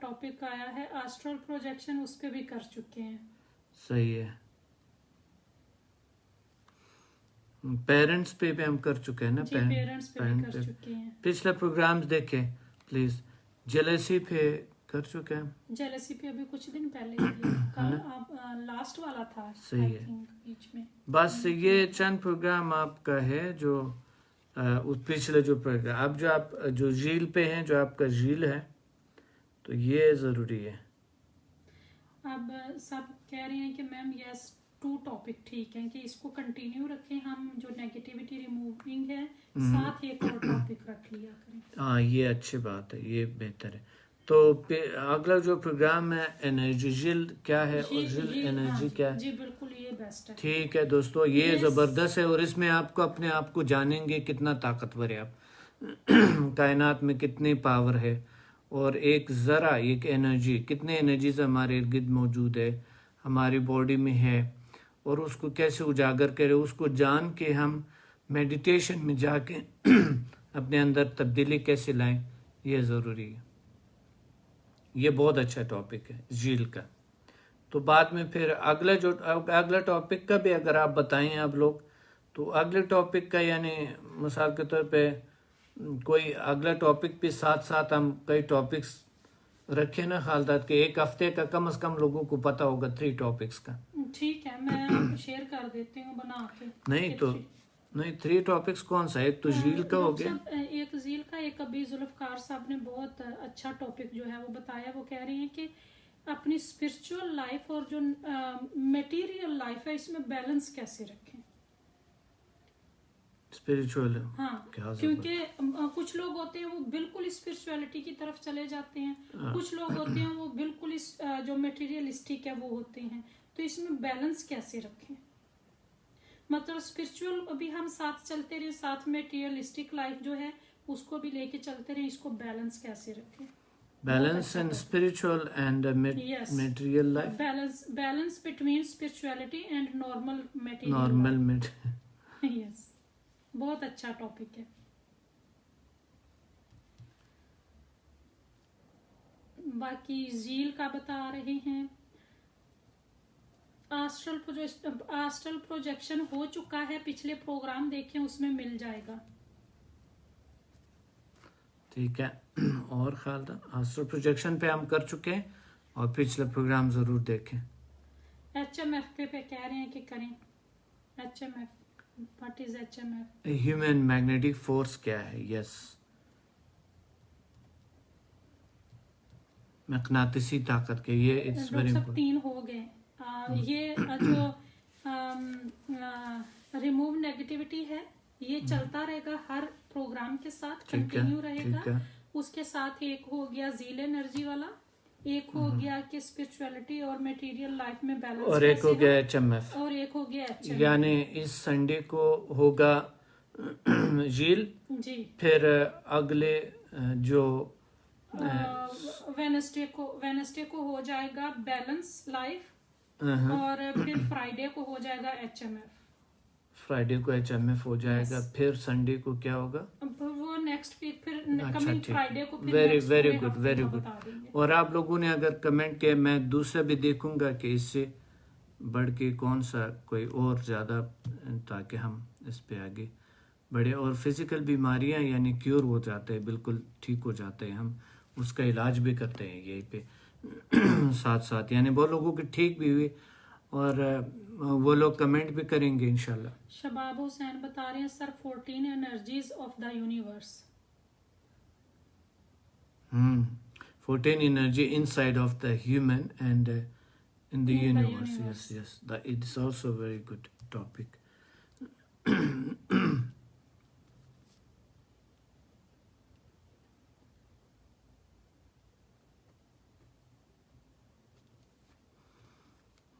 टॉपिक आया है एस्ट्रल प्रोजेक्शन, उस पे भी कर चुके हैं। सही है। पेरेंट्स पे भी हम कर चुके हैं ना। पेरेंट्स पे भी कर चुके हैं। पिछले प्रोग्राम्स देखें प्लीज। जेलसी पे कर चुके हैं. जेलसी पे अभी कुछ दिन पहले किया, कल आप लास्ट वाला था सही I है. think, बीच में. बस ये चंद प्रोग्राम आपका है जो उस पिछले जो प्रोग्राम अब जो आप जो झील पे हैं, जो आपका झील है, तो ये ज़रूरी है. अब सब कह रहे हैं कि मैम यस 2 टॉपिक ठीक है कि इसको कंटिन्यू रखें, हम जो नेगेटिविटी रिमूविंग है साथ एक और टॉपिक रख लिया करें. हाँ, ये अच्छी बात है, ये बेहतर है. तो अगला जो प्रोग्राम है एनर्जी झील क्या है और झील एनर्जी क्या है. जी बिल्कुल, ये बेस्ट है. ठीक है दोस्तों, ये ज़बरदस्त है और इसमें आपको अपने आप को जानेंगे कितना ताकतवर है आप कायनात में कितनी पावर है और एक ज़रा एक एनर्जी, कितने एनर्जीज हमारे इर्द गिर्द मौजूद है, हमारी बॉडी में है और उसको कैसे उजागर करें, उसको जान के हम मेडिटेशन में जाके अपने अंदर तब्दीली कैसे लाएं, ये ज़रूरी है. ये बहुत अच्छा टॉपिक है झील का. तो बाद में फिर अगला टॉपिक का भी अगर आप बताएं आप लोग, तो अगले टॉपिक का यानी मिसाल के तौर पे कोई अगला टॉपिक भी साथ साथ हम कई टॉपिक्स रखें ना खालदात के, एक हफ्ते का कम से कम लोगों को पता होगा 3 टॉपिक्स का. ठीक है, मैं आपको शेयर कर देती हूँ बना के. नहीं 3 टॉपिक्स कौन सा, एक तो झील का हो गया, एक झील का, एक अभी जुल्फकार साहब ने बहुत अच्छा टॉपिक जो है वो बताया. वो कह रही हैं कि अपनी स्पिरिचुअल लाइफ और जो मटेरियल लाइफ है इसमें बैलेंस कैसे रखें. स्पिरिचुअल. हाँ, क्योंकि कुछ लोग होते हैं वो बिल्कुल स्पिरिचुअलिटी की तरफ चले जाते हैं, कुछ लोग होते हैं वो बिल्कुल इस जो मटेरियलिस्टिक है वो होते हैं. तो इसमें बैलेंस कैसे रखें, मतलब स्पिरिचुअल अभी हम साथ चलते रहे, साथ मटेरियलिस्टिक लाइफ जो है उसको भी लेके चलते रहे, इसको बैलेंस कैसे रखें. Balance in spiritual and material life, balance between spirituality and normal yes, बहुत अच्छा टॉपिक है. बाकी झील का बता रहे हैं. आस्ट्रल प्रोजेक्शन हो चुका है, पिछले प्रोग्राम देखें उसमें मिल जाएगा. ठीक है. और खालदा आस्ट्रल प्रोजेक्शन पे हम कर चुके हैं और पिछले प्रोग्राम जरूर देखें. HMF पे कह रहे हैं कि करें. HMF, what is HMF? Human magnetic force क्या है. यस, मकनातीसी ताकत के ये इट्स वेरी इंपॉर्टेंट. 3 हो गए. ये जो रिमूव नेगेटिविटी है ये चलता रहेगा हर प्रोग्राम के साथ, कंटिन्यू रहेगा. उसके साथ एक हो गया झील एनर्जी वाला, एक हो गया कि स्पिरिचुअलिटी और मटेरियल लाइफ में बैलेंस, और एक हो गया HMF, और एक हो गया HMF. यानी इस संडे को होगा झील जी, फिर अगले जो वेनसडे को हो जाएगा बैलेंस लाइफ और फिर फ्राइडे को हो जाएगा HMF. फ्राइडे को HMF हो जाएगा. फिर संडे को क्या होगा वो नेक्स्ट वीक, फिर कमिंग फ्राइडे को फिर वेरी गुड. और आप लोगों ने अगर कमेंट किया, मैं दूसरा भी देखूंगा कि इससे बढ़ के कौन सा कोई और ज़्यादा, ताकि हम इस पे आगे बढ़े. और फिजिकल बीमारियां यानी क्योर हो जाते हैं, बिल्कुल ठीक हो जाते हैं, हम उसका इलाज भी करते हैं यहीं पे साथ साथ, यानी बहुत लोगों की ठीक भी हुई और वो लोग कमेंट भी करेंगे इंशाल्लाह. शबाब हुसैन बता रहे हैं sir 14 energies of the universe. 14 energy inside of the human and in the universe. Yes, it is also very good topic.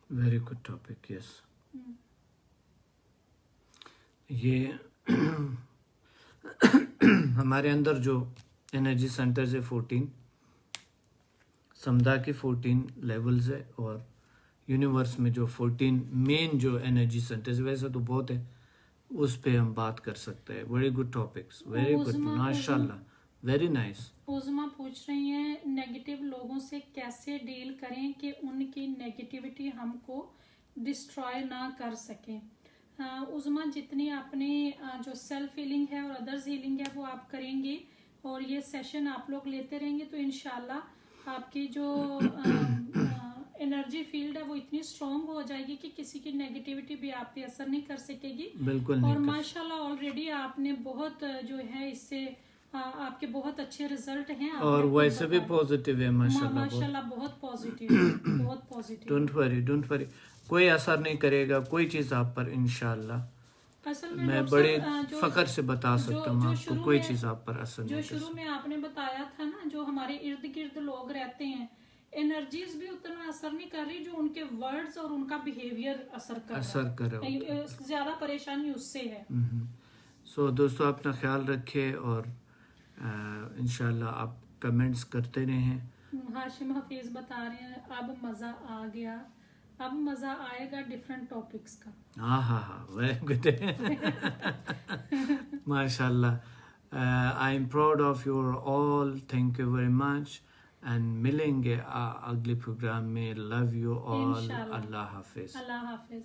Very good topic. Yes, ये हमारे अंदर जो एनर्जी सेंटर्स है 14, समदा के 14 लेवल्स है और यूनिवर्स में जो 14 मेन जो एनर्जी सेंटर्स, वैसे तो बहुत है, उस पे हम बात कर सकते हैं. Very good topics, very good, माशाल्लाह, वेरी नाइस. उज़मा पूछ रही हैं नेगेटिव लोगों से कैसे डील करें कि उनकी नेगेटिविटी हमको डिस्ट्रॉय ना कर सके. उज़मा, जितनी अपनी जो सेल्फ हीलिंग है और अदर्स हीलिंग है वो आप करेंगे और ये सेशन आप लोग लेते रहेंगे तो इंशाल्लाह आपकी जो एनर्जी फील्ड है वो इतनी स्ट्रांग हो जाएगी कि किसी की नेगेटिविटी भी आप पे असर नहीं कर सकेगी। बिल्कुल और नहीं कर माशाल्लाह ऑलरेडी आपने बहुत जो है इससे आपके बहुत अच्छे रिजल्ट हैं। सकते। और वैसे भी पॉजिटिव है माशाल्लाह। माशाल्लाह बहुत पॉजिटिव बहुत पॉजिटिव। डोंट वरी, कोई असर नहीं करेगा कोई चीज़ आप पर इंशाल्लाह। असल में मैं डॉक्टर बड़े साहब, फख्र से बता सकता हूँ आपको, शुरू कोई में- चीज़ आप पर असर जो नहीं कर शुरू सकती। में आपने बताया था ना, जो हमारे इर्द गिर्द लोग रहते हैं, एनर्जीज भी उतना असर नहीं कर रही जो उनके वर्ड्स और उनका बिहेवियर असर कर रहा है। ज्यादा परेशानी उससे है। सो दोस्तों अपना ख्याल रखें और इंशाल्लाह आप कमेंट्स करते रहें। हाशिम हफीज बता रहे हैं अब मजा आ गया, अब मजा आएगा डिफरेंट टॉपिक्स का। हाँ वेरी गुड माशाल्लाह। I am proud of your all, thank you very much and मिलेंगे अगले प्रोग्राम में। लव यू ऑल, इंशाल्लाह। अल्लाह हाफिज। अल्लाह हाफिज।